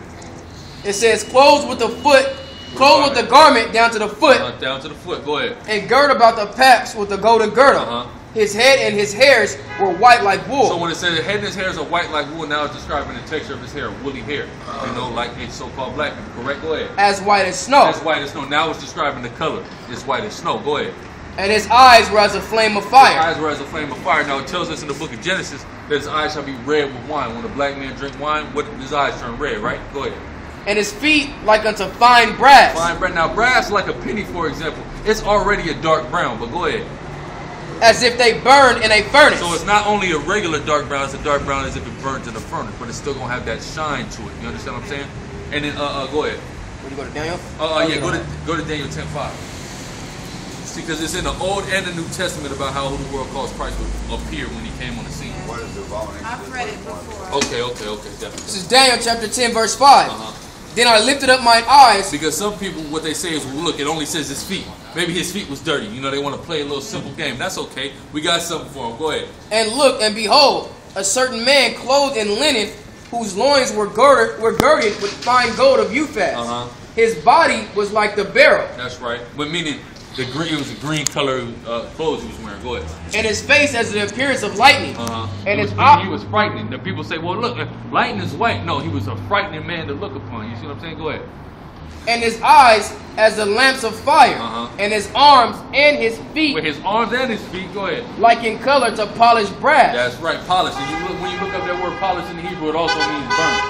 It says, clothed with the garment down to the foot. Down to the foot. Go ahead. And girt about the paps with the golden girdle. His head and his hairs were white like wool. So when it says the head and his hairs are white like wool, now it's describing the texture of his hair, woolly hair. You know, like it's so-called black people. Correct? Go ahead. As white as snow. As white as snow. Now it's describing the color. It's white as snow. Go ahead. And his eyes were as a flame of fire. His eyes were as a flame of fire. Now it tells us in the book of Genesis that his eyes shall be red with wine. When a black man drink wine, his eyes turn red, right? Go ahead. And his feet like unto fine brass. Fine brass. Now brass, like a penny, for example, it's already a dark brown. But go ahead. As if they burned in a furnace. So it's not only a regular dark brown, it's a dark brown as if it burns in a furnace, but it's still gonna have that shine to it. You understand what I'm saying? And then go ahead. Where do you go to Daniel? Yeah, go to Daniel 10:5. See, because it's in the Old and the New Testament about how the world calls Christ would appear when he came on the scene. I've read it before. Okay, definitely. This is Daniel chapter 10 verse 5. Then I lifted up mine eyes. Because some people, what they say is, well, look, it only says his feet. Maybe his feet was dirty. You know, they want to play a little simple game. That's okay. We got something for him. Go ahead. And look, and behold, a certain man clothed in linen, whose loins were girded with fine gold of Uphaz. His body was like the beryl. That's right. But meaning, it was a green color clothes he was wearing. Go ahead. And his face as the appearance of lightning. And he was frightening. The people say, well, look, lightning is white. No, he was a frightening man to look upon. You see what I'm saying? Go ahead. And his eyes as the lamps of fire. And his arms and his feet. With his arms and his feet, go ahead. Like in color to polished brass. That's right, polished. And when you look up that word polish in the Hebrew, it also means burnt.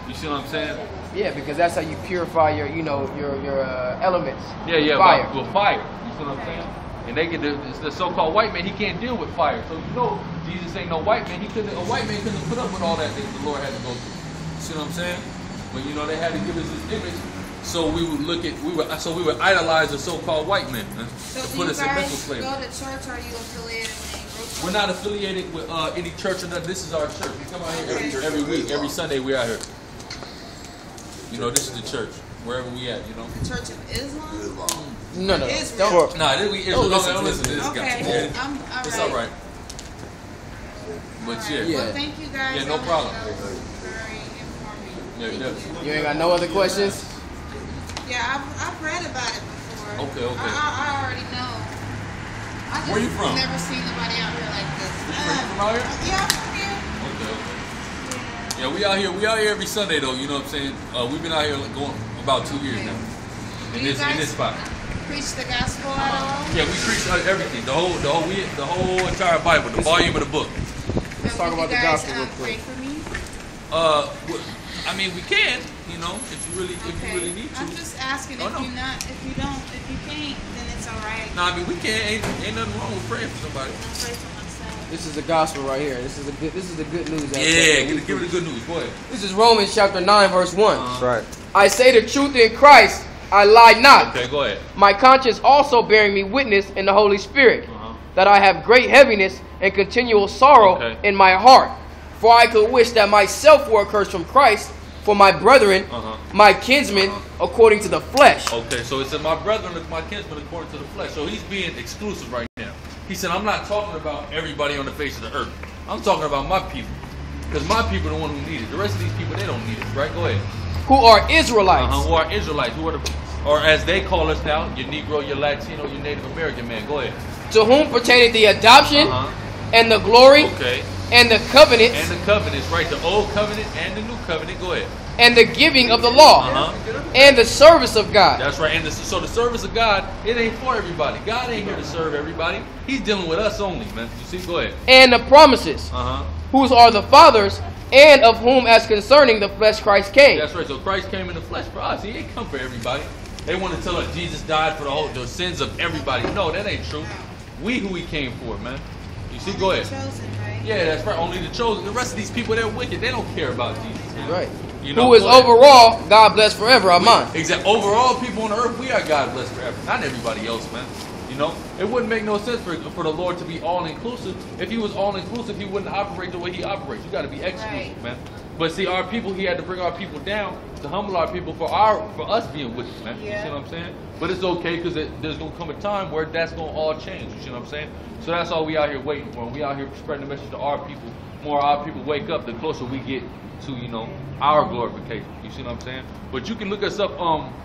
You see what I'm saying? Yeah, because that's how you purify your, your elements. Yeah, fire. With fire. You see what I'm saying? And they get the so-called white man. He can't deal with fire. So you know, Jesus ain't no white man. A white man couldn't put up with all that the Lord had to go through. You see what I'm saying? But you know, they had to give us this image. So we would we would idolize the so-called white man. So to do put you us in mental guys slavery. go to church, or are you affiliated with We're not affiliated with any church or nothing. This is our church. We come out here every week, every Sunday we're out here. You know, this is the church, wherever we at, you know. the Church of Islam? No. Israel. Don't listen to this guy. Okay, Yeah. I'm It's all right. But yeah. Well, thank you guys. Yeah, no problem. That was very informative. Yeah, definitely. You ain't got no other questions? Yeah, I've read about it before. Okay. I already know. I just Where you from? never seen nobody out here like this. You from out here? Yeah, I'm from here. Okay. Yeah, we out here every Sunday though. You know what I'm saying? We've been out here going about 2 years now. Do In you this guys spot. preach the gospel at all? Yeah, we preach everything. The whole entire Bible, the volume of the book. Let's talk about the gospel real Pray quick. for me. I mean, we can, you know, if you really need to. I'm just asking if you can't, then it's all right. No, I mean we can. Ain't nothing wrong with praying for somebody. I'll pray for myself. This is the gospel right here. This is the good news. Yeah, give it the good news. Go ahead. This is Romans chapter 9 verse 1. That's right. I say the truth in Christ, I lie not. Okay, go ahead. My conscience also bearing me witness in the Holy Spirit, that I have great heaviness and continual sorrow in my heart. For I could wish that myself were accursed from Christ for my brethren, my kinsmen, according to the flesh. Okay, so it said my brethren is my kinsmen according to the flesh. So he's being exclusive right now. He said, I'm not talking about everybody on the face of the earth. I'm talking about my people. Because my people are the one who need it. The rest of these people, they don't need it. Right? Go ahead. Who are Israelites. Who are Israelites. Or as they call us now, your Negro, your Latino, your Native American man. Go ahead. To whom pertaineth the adoption and the glory and the covenants. And the covenants, right? The old covenant and the new covenant. Go ahead. And the giving of the law. And the service of God. That's right. And so the service of God, it ain't for everybody. God ain't here to serve everybody. He's dealing with us only, man. You see? Go ahead. And the promises. Whose are the fathers, and of whom as concerning the flesh Christ came. That's right. So Christ came in the flesh for us. He ain't come for everybody. They want to tell us Jesus died for the sins of everybody. No, that ain't true. We who he came for, man. You see? Go ahead. Chosen, right? Yeah, that's right. Only the chosen. The rest of these people, they're wicked. They don't care about Jesus, man. Right. You know, who is overall God bless forever, amen. Exactly. Overall, people on the earth, we are God blessed forever. Not everybody else, man. You You know, it wouldn't make no sense for the Lord to be all inclusive. If He was all inclusive, He wouldn't operate the way He operates. You got to be exclusive, man. But see, our people, He had to bring our people down to humble our people for us being wicked, man. You see what I'm saying? But it's okay because there's gonna come a time where that's gonna all change. You see what I'm saying? So that's all we out here waiting for. And we out here spreading the message to our people. The more our people wake up, the closer we get to, you know, our glorification. You see what I'm saying? But you can look us up,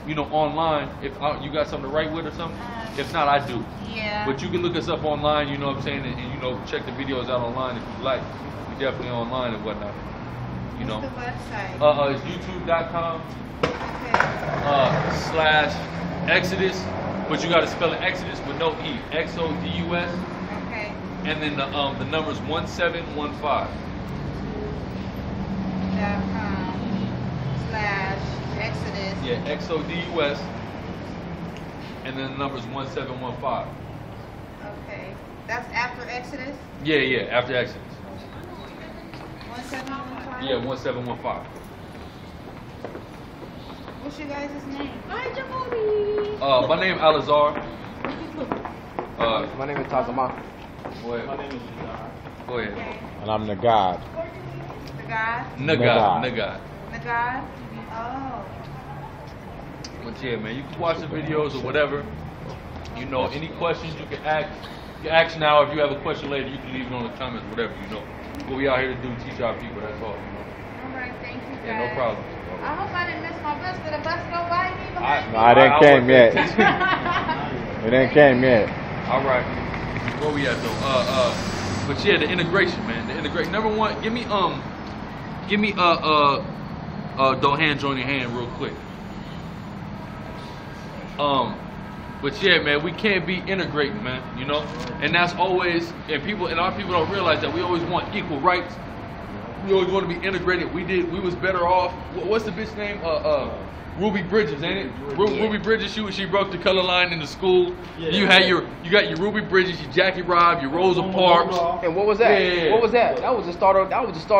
you know, online if you got something to write with or something. If not, I do. Yeah. But you can look us up online. You know what I'm saying? And you know, check the videos out online if you like. We definitely online and whatnot. You know. What's the website? It's youtube.com /Exodus, but you got to spell it Exodus with no E. XODUS. Okay. And then the number's 1715. .com/Exodus. Yeah, XODUS. And then the number's 1715. Okay. That's after Exodus? Yeah, after Exodus. 1715? Yeah, 1715. What's your guys' name? Hi, Jacoby. My name is Alazar. My name is Tazama. Go ahead. My name is Shadar. Go ahead. Okay. And I'm the God. The God? Nagad. The God? Oh. But yeah, man, you can watch the videos or whatever. You know, any questions you can ask. You can ask now. If you have a question later, you can leave it on the comments, whatever, you know. What we out here to do, teach our people, that's all, you know. Alright, thank you guys. Yeah, no problem. I hope I didn't miss my bus. Did a bus go by me behind me? No, it ain't came yet. It ain't came yet. All right. Where we at though? But yeah, the integration, man. The integration. Number one, give me don't hand join your hand real quick. But yeah, man, we can't be integrating, man. You know, and that's always and our people don't realize that we always want equal rights. We always want to be integrated. We was better off. What's the bitch name? Ruby Bridges, ain't it? Ruby Bridges. She broke the color line in the school. You got your Ruby Bridges, your Jackie Robb, your Rosa Parks. And what was that? Yeah. What was that? That was the start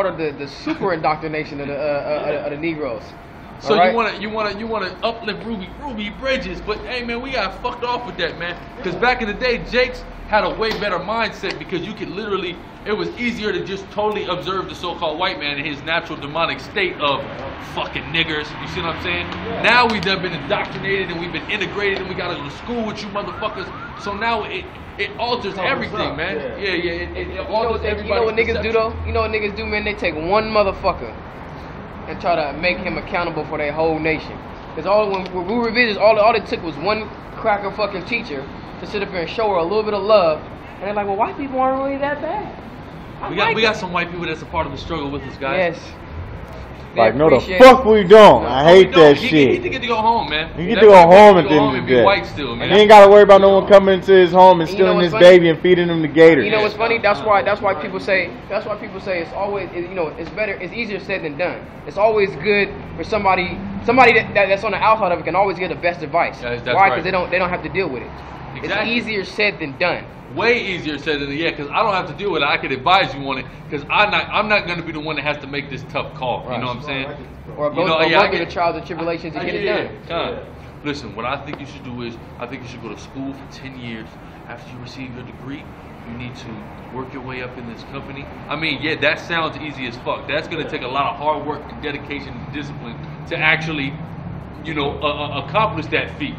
of the super indoctrination of the Negroes. So right? you wanna uplift Ruby Bridges, but hey man, we got fucked off with that, man. Because back in the day, Jakes had a way better mindset because you could literally, it was easier to just totally observe the so-called white man in his natural demonic state of fucking niggers. You see what I'm saying? Yeah. Now we've done been indoctrinated and we've been integrated and we gotta go to school with you motherfuckers. So now it alters everything, man. Yeah. It alters everybody. You know what niggas do though? You know what niggas do, man? They take one motherfucker and try to make him accountable for their whole nation. Because when we were visitors, all it took was one cracker fucking teacher to sit up here and show her a little bit of love. And they're like, well, white people aren't really that bad. We got some white people that's a part of the struggle with us, guys. Yes. Like, no, the fuck we don't. I hate that shit. He get to go home, man. You get to go home at the end of the day. White still, man. And he ain't got to worry about no one coming into his home and stealing his baby and feeding him the gator. You know what's funny? That's why people say it's always, you know, it's better, it's easier said than done. It's always good for somebody that's on the outside of it can always get the best advice. That's why? Because they don't have to deal with it. Exactly. It's easier said than done. Way easier said than because I don't have to deal with it. I can advise you on it because I'm not going to be the one that has to make this tough call. Right. You know what I'm saying? Or go through the trials and tribulations to get it done. Listen, what I think you should do is I think you should go to school for 10 years. After you receive your degree, you need to work your way up in this company. I mean, yeah, that sounds easy as fuck. That's going to take a lot of hard work and dedication and discipline to actually, you know, accomplish that feat.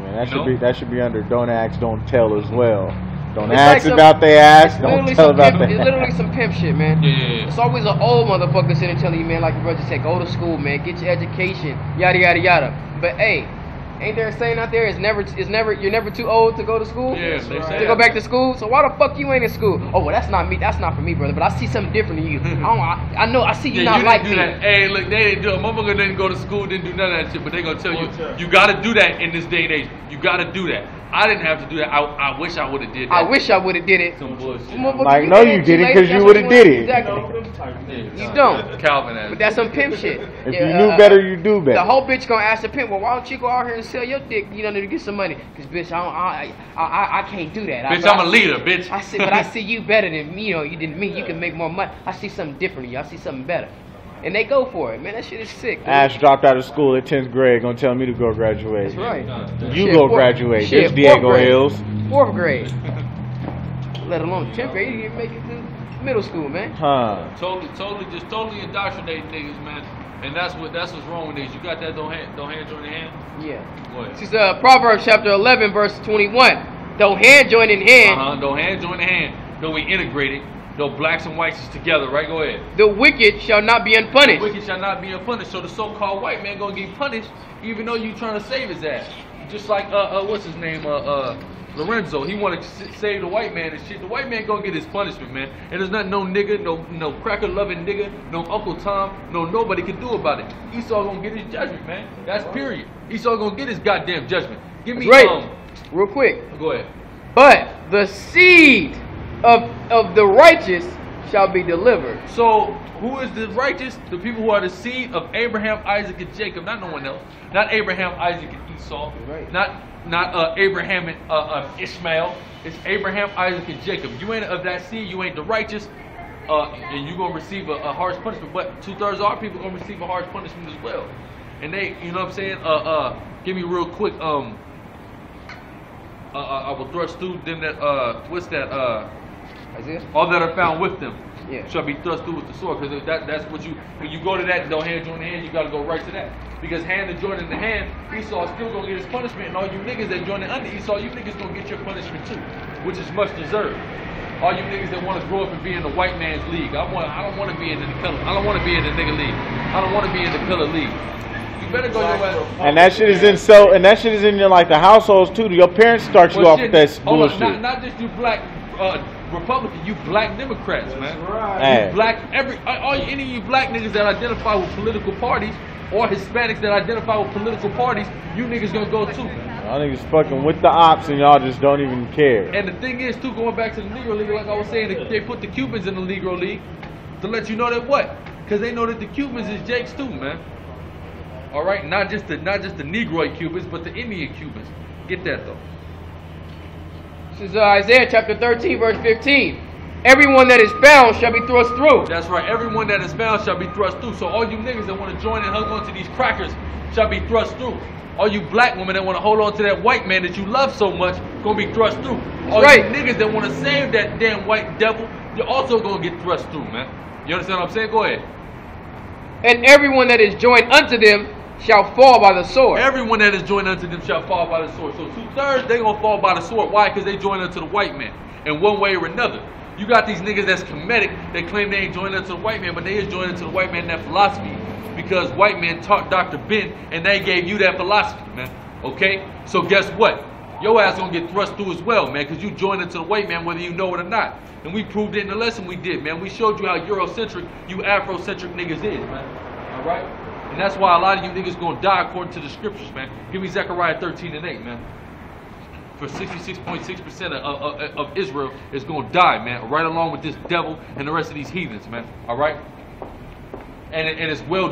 Man, that should be under don't ask, don't tell as well. Don't ask about their ass, don't tell about their ass. It's literally some pimp shit, man. Yeah. It's always an old motherfucker sitting telling you, man, like your brother said, go to school, man, get your education, yada yada yada. But hey, ain't there a saying out there? You're never too old to go to school. Yeah, they say to go back to school. So why the fuck you ain't in school? Oh well, that's not me. That's not for me, brother. But I see something different in you. I know. I see you not like me. Hey, look, they didn't do it. Motherfucker didn't go to school, didn't do none of that shit. But they gonna tell you got to do that in this day and age. You got to do that. I didn't have to do that. I wish I would have did that. I wish I would have did it. Some bullshit. Like, no, you didn't because you would have did it. Exactly. You don't. Calvin ass. But that's some pimp shit. If you knew better, you do better. The whole bitch gonna ask the pimp, well, why don't you go out here and sell your dick, you know, to get some money? Because, bitch, I can't do that. Bitch, I'm a leader, bitch. I see you better than me, you know, than me. You can make more money. I see something different in you. I see something better. And they go for it, man. That shit is sick. Dude. Ash dropped out of school at 10th grade, gonna tell me to go graduate. That's right. You go graduate. There's Diego Hills. 4th grade. Let alone 10th grade. You didn't make it to middle school, man. Huh. Totally indoctrinating niggas, man. And that's what's wrong with niggas. You got that? Don't hand join the hand. Yeah. What? This is Proverbs chapter 11, verse 21. Though hand join in hand. Though hand join in hand. Though we integrated. Though blacks and whites is together. Right? Go ahead. The wicked shall not be unpunished. The wicked shall not be unpunished. So the so-called white man gonna get punished, even though you trying to save his ass. Just like what's his name? Lorenzo. He wanted to save the white man and shit. The white man gonna get his punishment, man. And there's not no nigga, no cracker loving nigga, no Uncle Tom, nobody can do about it. Esau gonna get his judgment, man. That's period. Esau gonna get his goddamn judgment. Give me real quick. Go ahead. But the seed of the righteous shall be delivered. So who is the righteous? The people who are the seed of Abraham, Isaac, and Jacob. Not no one else. Not Abraham, Isaac, and Esau. Right. Not Abraham and Ishmael. It's Abraham, Isaac, and Jacob. You ain't of that seed. You ain't the righteous, and you gonna receive a harsh punishment. But 2/3 of our people gonna receive a harsh punishment as well. And they, you know what I'm saying? Give me real quick. I will thrust through them that what's that? Isaiah? All that are found with them. Yeah. Shall be thrust through with the sword, because that's what you, when you go to that, don't hand join the hand, you got to go right to that, because hand to join in the hand, Esau still gonna get his punishment, and all you niggas that join in under Esau, you niggas gonna get your punishment too, which is much deserved. All you niggas that want to grow up and be in the white man's league, I don't want to be in the color, I don't want to be in the nigga league, I don't want to be in the pillar league. You better go your way. And that shit is in your like the households too. Your parents start you off with that bullshit. Not just you black Republican, you black Democrats, man. Hey. You black any of you black niggas that identify with political parties, or Hispanics that identify with political parties, you niggas gonna go too. Y'all niggas fucking with the ops and y'all just don't even care. And the thing is too, going back to the Negro League, like I was saying, they put the Cubans in the Negro League to let you know that what? Because they know that the Cubans is Jakes too, man. All right, not just the Negroid Cubans, but the Indian Cubans. Get that though. This is Isaiah chapter 13, verse 15. Everyone that is bound shall be thrust through. That's right. Everyone that is bound shall be thrust through. So all you niggas that want to join and hug on to these crackers shall be thrust through. All you black women that want to hold on to that white man that you love so much gonna be thrust through. All you niggas that want to save that damn white devil, you're also gonna get thrust through, man. You understand what I'm saying? Go ahead. And everyone that is joined unto them shall fall by the sword. Everyone that is joined unto them shall fall by the sword. So 2/3 they gonna fall by the sword. Why? Because they joined unto the white man in one way or another. You got these niggas that's Kemetic, they claim they ain't joined unto the white man, but they is joined unto the white man in that philosophy, because white men taught Dr. Ben and they gave you that philosophy, man. Okay? So guess what? Your ass gonna get thrust through as well, man, because you joined into the white man whether you know it or not. And we proved it in the lesson we did, man. We showed you how Eurocentric, you Afrocentric niggas is, man. Alright? And that's why a lot of you niggas gonna die according to the scriptures, man. Give me Zechariah 13:8, man. For 66.6% of Israel is gonna die, man, right along with this devil and the rest of these heathens, man. All right, and it's well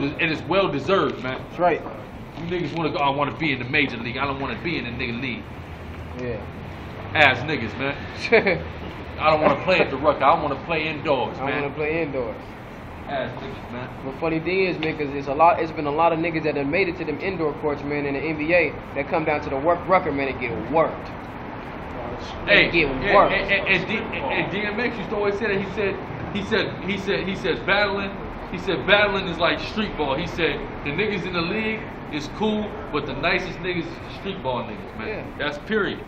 deserved, man. That's right. You niggas want to go. I want to be in the major league. I don't want to be in the nigga league. Yeah. Ass niggas, man. I don't want to play at the Rucker. I want to play indoors, man. I want to play indoors. Ass niggas, man. The funny thing is, man, because it's been a lot of niggas that have made it to them indoor courts, man, in the NBA that come down to the Rucker, man, and get worked. Hey, get worked. And DMX used to always say that. He says battling. He said battling is like street ball. He said the niggas in the league is cool, but the nicest niggas is the street ball niggas, man. Yeah. That's period.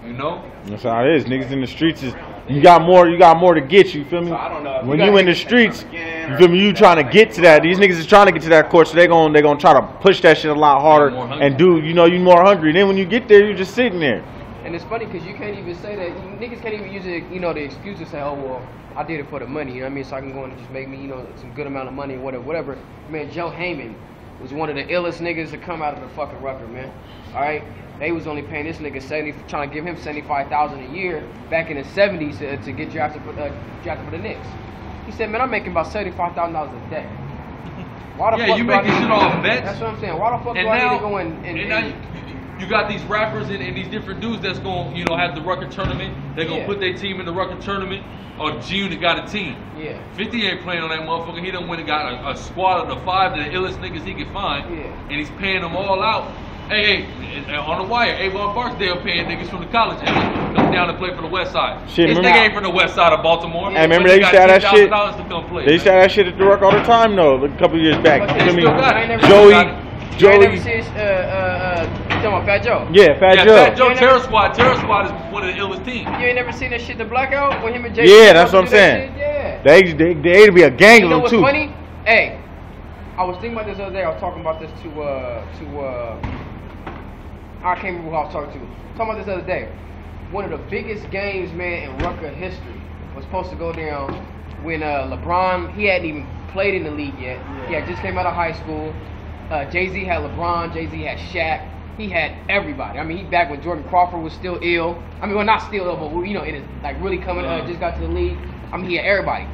You know? That's how it is. Niggas in the streets is you got more to get, you feel me? When you in the streets, you feel me, you trying to get to that. These niggas is trying to get to that court, so they gonna try to push that shit a lot harder and do, you know, you more hungry. Then when you get there, you just sitting there. And it's funny because you can't even say that. Niggas can't even use it, you know, the excuse to say, oh, well, I did it for the money, you know what I mean? So I can go and just make me, you know, some good amount of money or whatever. Man, Joe Heyman was one of the illest niggas to come out of the fucking Rucker, man. All right? They was only paying this nigga trying to give him $75,000 a year back in the 70s to get drafted for the Knicks. He said, man, I'm making about $75,000 a day. Why the fuck you making shit off bets? That's what I'm saying. Why the fuck do I need to go and now you got these rappers and these different dudes that's going to, you know, have the Rucker tournament. They're going to put their team in the Rucker tournament. Or G-Unit got a team. Yeah. 50 ain't playing on that motherfucker. He done went and got a squad of the 5 of the illest niggas he could find. Yeah. And he's paying them all out Hey, on the wire, Avon Barksdale paying niggas from the college come down and play for the West Side. Shit, This nigga ain't from the West Side of Baltimore. Hey, remember but they used to have that shit? $10,000 to come play. They used to have that shit at the Rock all the time though. A couple years back. But I they mean, still got it. Joey. You ain't never seen, you talking about Fat Joe? Yeah, Fat Yeah, Joe. Fat Joe Terror Squad. Terror Squad is one of the illest teams. You ain't never seen that shit, the Blackout, when him and Jay? Yeah, that's what I'm saying. Yeah. They'd be a gang You of know them what's too. funny? Hey, I was thinking about this the other day. I was talking about this to I can't remember who I was talking to. Talking about this the other day. One of the biggest games, man, in Rucker history was supposed to go down when LeBron, he hadn't even played in the league yet. He had just came out of high school. Jay-Z had LeBron. Jay-Z had Shaq. He had everybody. I mean, he back when Jordan Crawford was still ill. I mean, well, not still ill, but you know, it is like really coming. Just got to the league. I mean, he had everybody.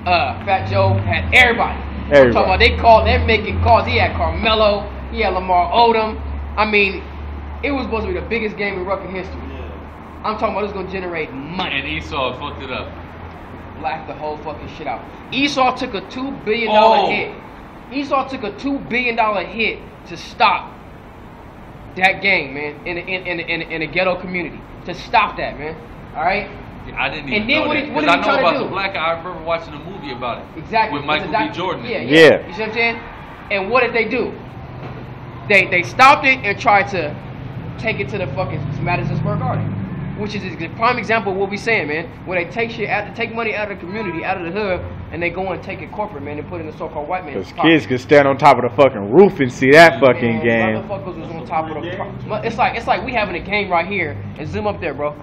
Fat Joe had everybody. I'm talking about they're making calls. He had Carmelo. He had Lamar Odom. I mean, it was supposed to be the biggest game in Rucker history. I'm talking about it's gonna generate money. And Esau fucked it up. Blacked the whole fucking shit out. Esau took a $2 billion hit. Esau took a $2 billion hit to stop that game, man, in a ghetto community. To stop that, man. All right. Yeah, I didn't even And then know what that. did he Because I know try to about do? the Black Eye. I remember watching a movie about it. Exactly. With Michael B. Jordan. Yeah. Yeah. You see what I'm saying? And what did they do? They stopped it and tried to take it to the fucking Madison Square Garden, which is a prime example of what we saying, man. Where they take money out of the community, out of the hood, and they go and take it corporate, man, and put it in the so-called white man's Because pocket. kids could stand on top of the fucking roof and see that fucking Man, game. motherfuckers was on top of the. It's like we having a game right here, and zoom up there, bro.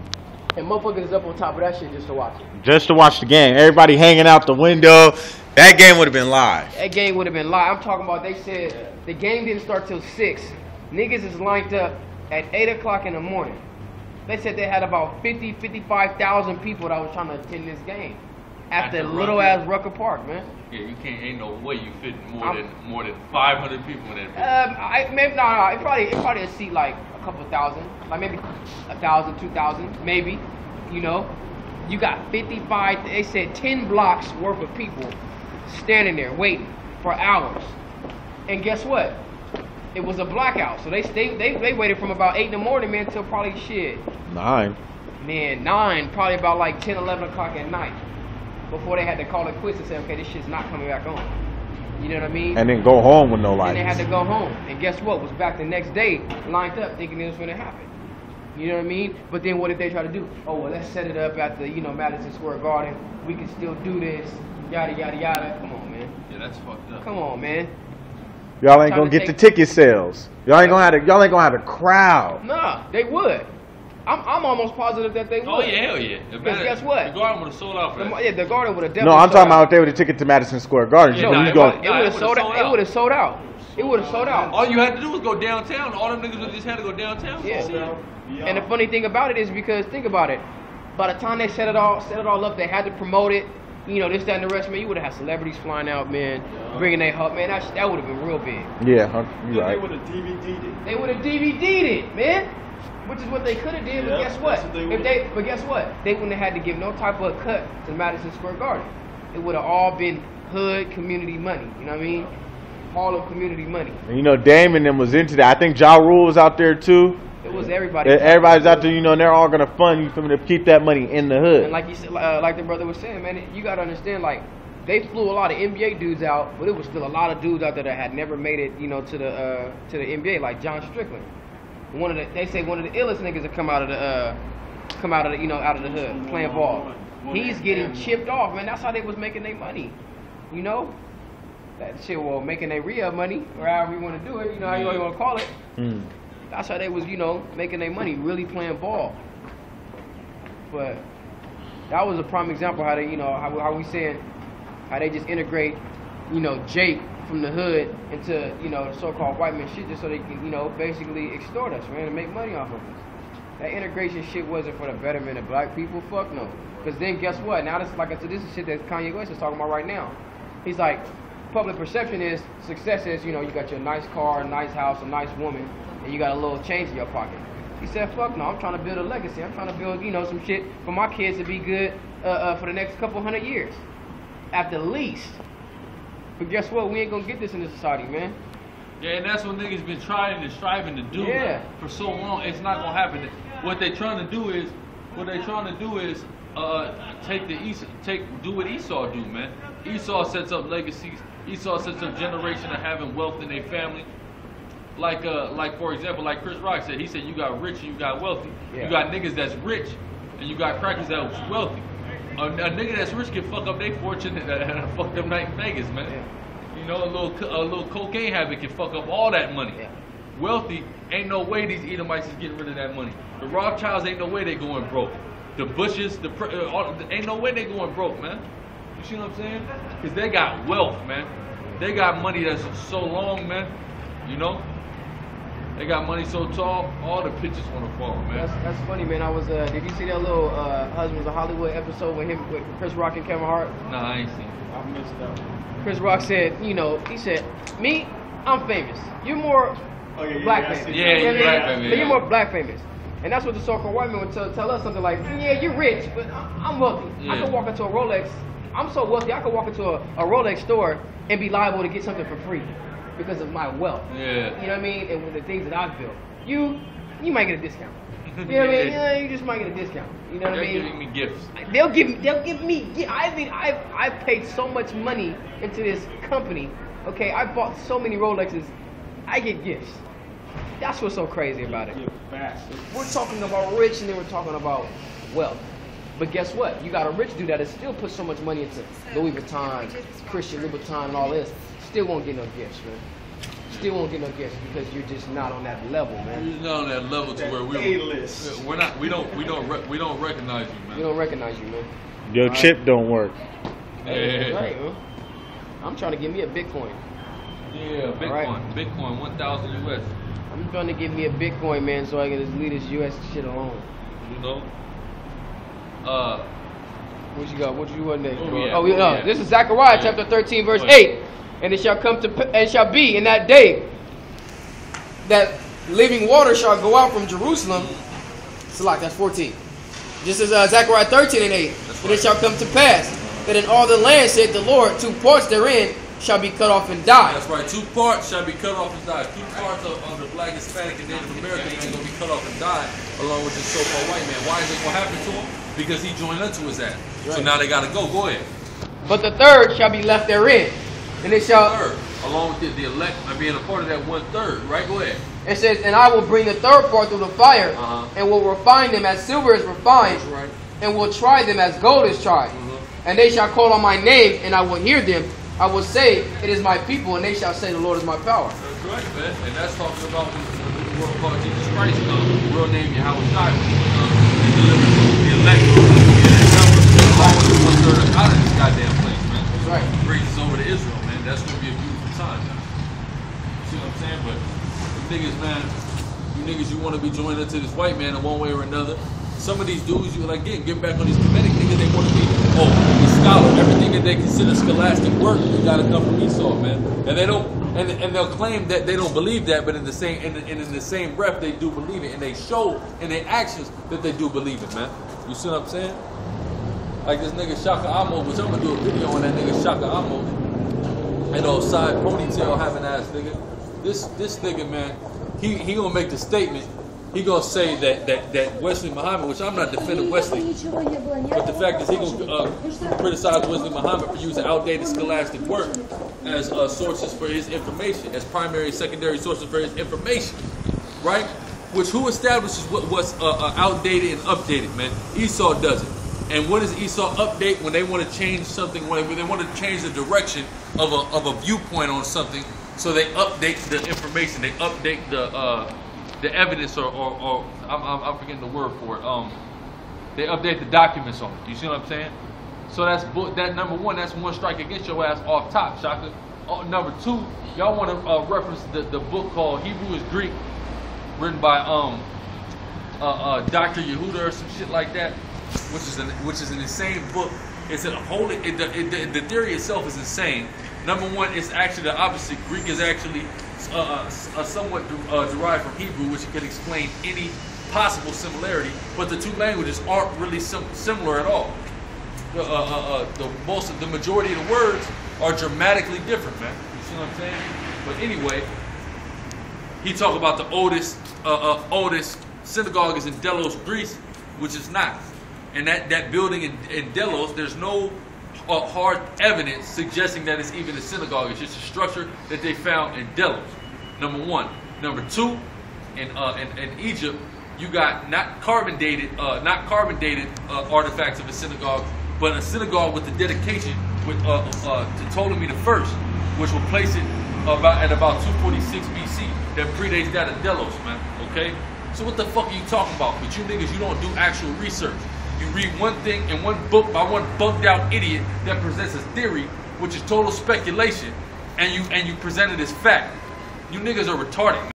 And motherfuckers is up on top of that shit just to watch it. Just to watch the game. Everybody hanging out the window. That game would have been live. That game would have been live. I'm talking about. They said the game didn't start till 6. Niggas is lined up at 8 o'clock in the morning. They said they had about 55,000 people that was trying to attend this game at the little ass Rucker Park, man. Yeah, you can't. Ain't no way you fit more than 500 people in that. It probably a seat like a couple thousand, like maybe 1,000, 2,000, maybe. You know, you got 55. They said 10 blocks worth of people standing there waiting for hours. And guess what? It was a blackout, so they waited from about 8 in the morning, man, till probably shit. 9. Man, 9, probably about like 10, 11 o'clock at night, before they had to call it quits and say, okay, this shit's not coming back on. You know what I mean? And then go home with no And lights. they had to go home. And guess what? Was back the next day, lined up, thinking it was going to happen. You know what I mean? But then what did they try to do? Oh, well, let's set it up at the, Madison Square Garden. We can still do this. Yada, yada, yada. Come on, man. Yeah, that's fucked up. Come on, man. Y'all ain't gonna get the ticket sales. Y'all ain't gonna have a crowd. Nah, they would. I'm almost positive that they would. Oh yeah, hell yeah. Because guess what? The Garden would have sold out for that. Yeah, the Garden would have definitely. No, I'm sold talking out. about if they would have took it to Madison Square Garden. Yeah, You nah, know, it go, would've- It would have sold out. It would have sold out. It would have sold out. All you had to do was go downtown. All them niggas would just had to go downtown. Yeah. See it. And the funny thing about it is because think about it. By the time they set it all up, they had to promote it. This, that, and the rest, man. You would have had celebrities flying out, man, bringing their help, man. That would have been real big. yeah, you're They right. would have DVD'd it. They would have DVD'd it, man. Which is what they could have did, but Yeah, guess what? that's what they would've- But guess what? They wouldn't have had to give no type of cut to Madison Square Garden. It would have all been hood community money. You know what I mean? Harlem community money. And Dame and them was into that. I think Ja Rule was out there too. It was everybody. Everybody's out there, and they're all gonna fund you for me to keep that money in the hood. And like you said, like the brother was saying, man, you gotta understand, like they flew a lot of NBA dudes out, but it was still a lot of dudes out there that had never made it, to the NBA, like John Strickland. They say one of the illest niggas that come out of the out of the hood playing ball. He's getting chipped off, man. That's how they was making their money. That shit, well, making their real money, or however you want to do it, how you want to call it. That's how they was, making their money, really playing ball. But that was a prime example how they, how we saying, how they just integrate, Jake from the hood into, the so-called white man shit just so they can, basically extort us, man, and make money off of us. That integration shit wasn't for the betterment of black people, fuck no. Because then guess what? Now this, like I said, this is shit that Kanye West is talking about right now. He's like, public perception is, success is, you got your nice car, a nice house, a nice woman, and you got a little change in your pocket. He said, fuck no, I'm trying to build a legacy. I'm trying to build, some shit for my kids to be good for the next couple hundred years. At the least. But guess what? We ain't gonna get this in this society, man. Yeah, and that's what niggas been trying and striving to do for so long. It's not gonna happen. What they trying to do is, do what Esau do, man. Esau sets up legacies. Esau sets up generation of having wealth in their family. Like for example, like Chris Rock said, he said you got rich and you got wealthy. Yeah. You got niggas that's rich and you got crackers that's wealthy. A nigga that's rich can fuck up their fortune and fuck them night in Vegas, man. Yeah. You know, a little cocaine habit can fuck up all that money. Yeah. Wealthy, ain't no way these Edomites is getting rid of that money. The Rothschilds ain't no way they going broke. The Bushes, ain't no way they going broke, man. You see what I'm saying? Because they got wealth, man. They got money that's so long, man. You know? They got money so tall, all the pitches want to fall, man. That's funny, man. I was did you see that little Husbands of Hollywood episode with Chris Rock and Kevin Hart? Nah, I ain't seen it. I missed that one. Chris Rock said, you know, he said, me, I'm famous. You're more black famous. Yeah, you're black famous. But you're more black famous. And that's what the so-called white man would tell us, something like, yeah, you're rich, but I'm wealthy. I can walk into a Rolex. I'm so wealthy, I can walk into a Rolex store and be liable to get something for free because of my wealth. Yeah. You know what I mean? And with the things that I've built. You might get a discount. You know what I mean? Yeah, you just might get a discount. You know what I mean? They're giving me gifts. They'll give me. I think I've paid so much money into this company. Okay, I bought so many Rolexes. I get gifts. That's what's so crazy about it. We're talking about rich and then we're talking about wealth. But guess what? You got a rich dude that still put so much money into Louis Vuitton, Christian Louboutin, and all this. Still won't get no gifts, man. Still won't get no gifts because you're just not on that level, man. You're not on that level to where we're not. We don't recognize you, man. We don't recognize you, man. Your chip don't work. Hey, that's right, man. I'm trying to give me a Bitcoin. Yeah, Bitcoin. Right. Bitcoin, 1,000 US. I'm trying to give me a Bitcoin, man, so I can just leave this US shit alone. You know. What you got? What you want next, bro? Yeah. This is Zechariah chapter 13, verse 8. And it shall be in that day that living water shall go out from Jerusalem. Select, that's 14. This is Zechariah 13 and 8. And it shall come to pass that in all the land, said the Lord, 2 parts therein shall be cut off and die. That's right. 2 parts shall be cut off and die. 2 parts of the black, Hispanic, and Native American ain't going to be cut off and die along with the so-called white man. Why is it going to happen to him? Because he joined unto his ass. Right. So now they got to go. Go ahead. But the third shall be left therein. And it shall... Third, along with the elect and being a part of that 1/3. Right? Go ahead. It says, and I will bring the third part through the fire, and will refine them as silver is refined, right. and will try them as gold is tried. And they shall call on my name, and I will hear them. I will say, it is my people, and they shall say, the Lord is my power. That's right, man. And that's talking about the world called Jesus Christ, real name Yahweh Shai, the elect, along with the 1/3 out of this goddamn place, man. That's right. Brings us over to Israel, man. That's going to be a beautiful time, man. You see what I'm saying? But the thing is, man, you niggas, you want to be joined into this white man in one way or another. Some of these dudes, you like, getting back on these Kemetic niggas, they want to be, a scholar. Everything that they consider scholastic work, you got to come from Esau, man. And they don't, and they'll claim that they don't believe that, but in the same breath, they do believe it, and they show in their actions that they do believe it, man. You see what I'm saying? Like this nigga Shaka Amo, which I'm gonna do a video on that nigga Shaka Amo, and old side ponytail having ass nigga. This nigga, man, he gonna make the statement. He gonna say that Wesley Muhammad, which I'm not defending Wesley, but the fact is he gonna criticize Wesley Muhammad for using outdated scholastic work as sources for his information, as primary, secondary sources for his information, right? Which who establishes what's outdated and updated, man? Esau does it. And what does Esau update when they want to change something? When they want to change the direction of a viewpoint on something, so they update the information, they update the evidence, or I'm forgetting the word for it. They update the documents on it. You see what I'm saying? So that number one. That's one strike against your ass off top, Shaka. Number two, y'all want to reference the book called Hebrew is Greek, written by Dr. Yehuda or some shit like that, which is an insane book. It's the theory itself is insane. Number one, it's actually the opposite. Greek is actually somewhat derived from Hebrew, which can explain any possible similarity, but the two languages aren't really similar at all. The majority of the words are dramatically different, man. You see what I'm saying? But anyway, He talked about the oldest synagogue is in Delos, Greece, which is not. And that building in Delos, there's no hard evidence suggesting that it's even a synagogue. It's just a structure that they found in Delos. Number one. Number two, in Egypt, you got not carbon dated artifacts of a synagogue, but a synagogue with the dedication to Ptolemy the First, which will place it at about 246 BC. That predates that of Delos, man. Okay. So what the fuck are you talking about? But you niggas, you don't do actual research. You read one thing in one book by one bugged out idiot that presents a theory, which is total speculation, and you present it as fact. You niggas are retarded.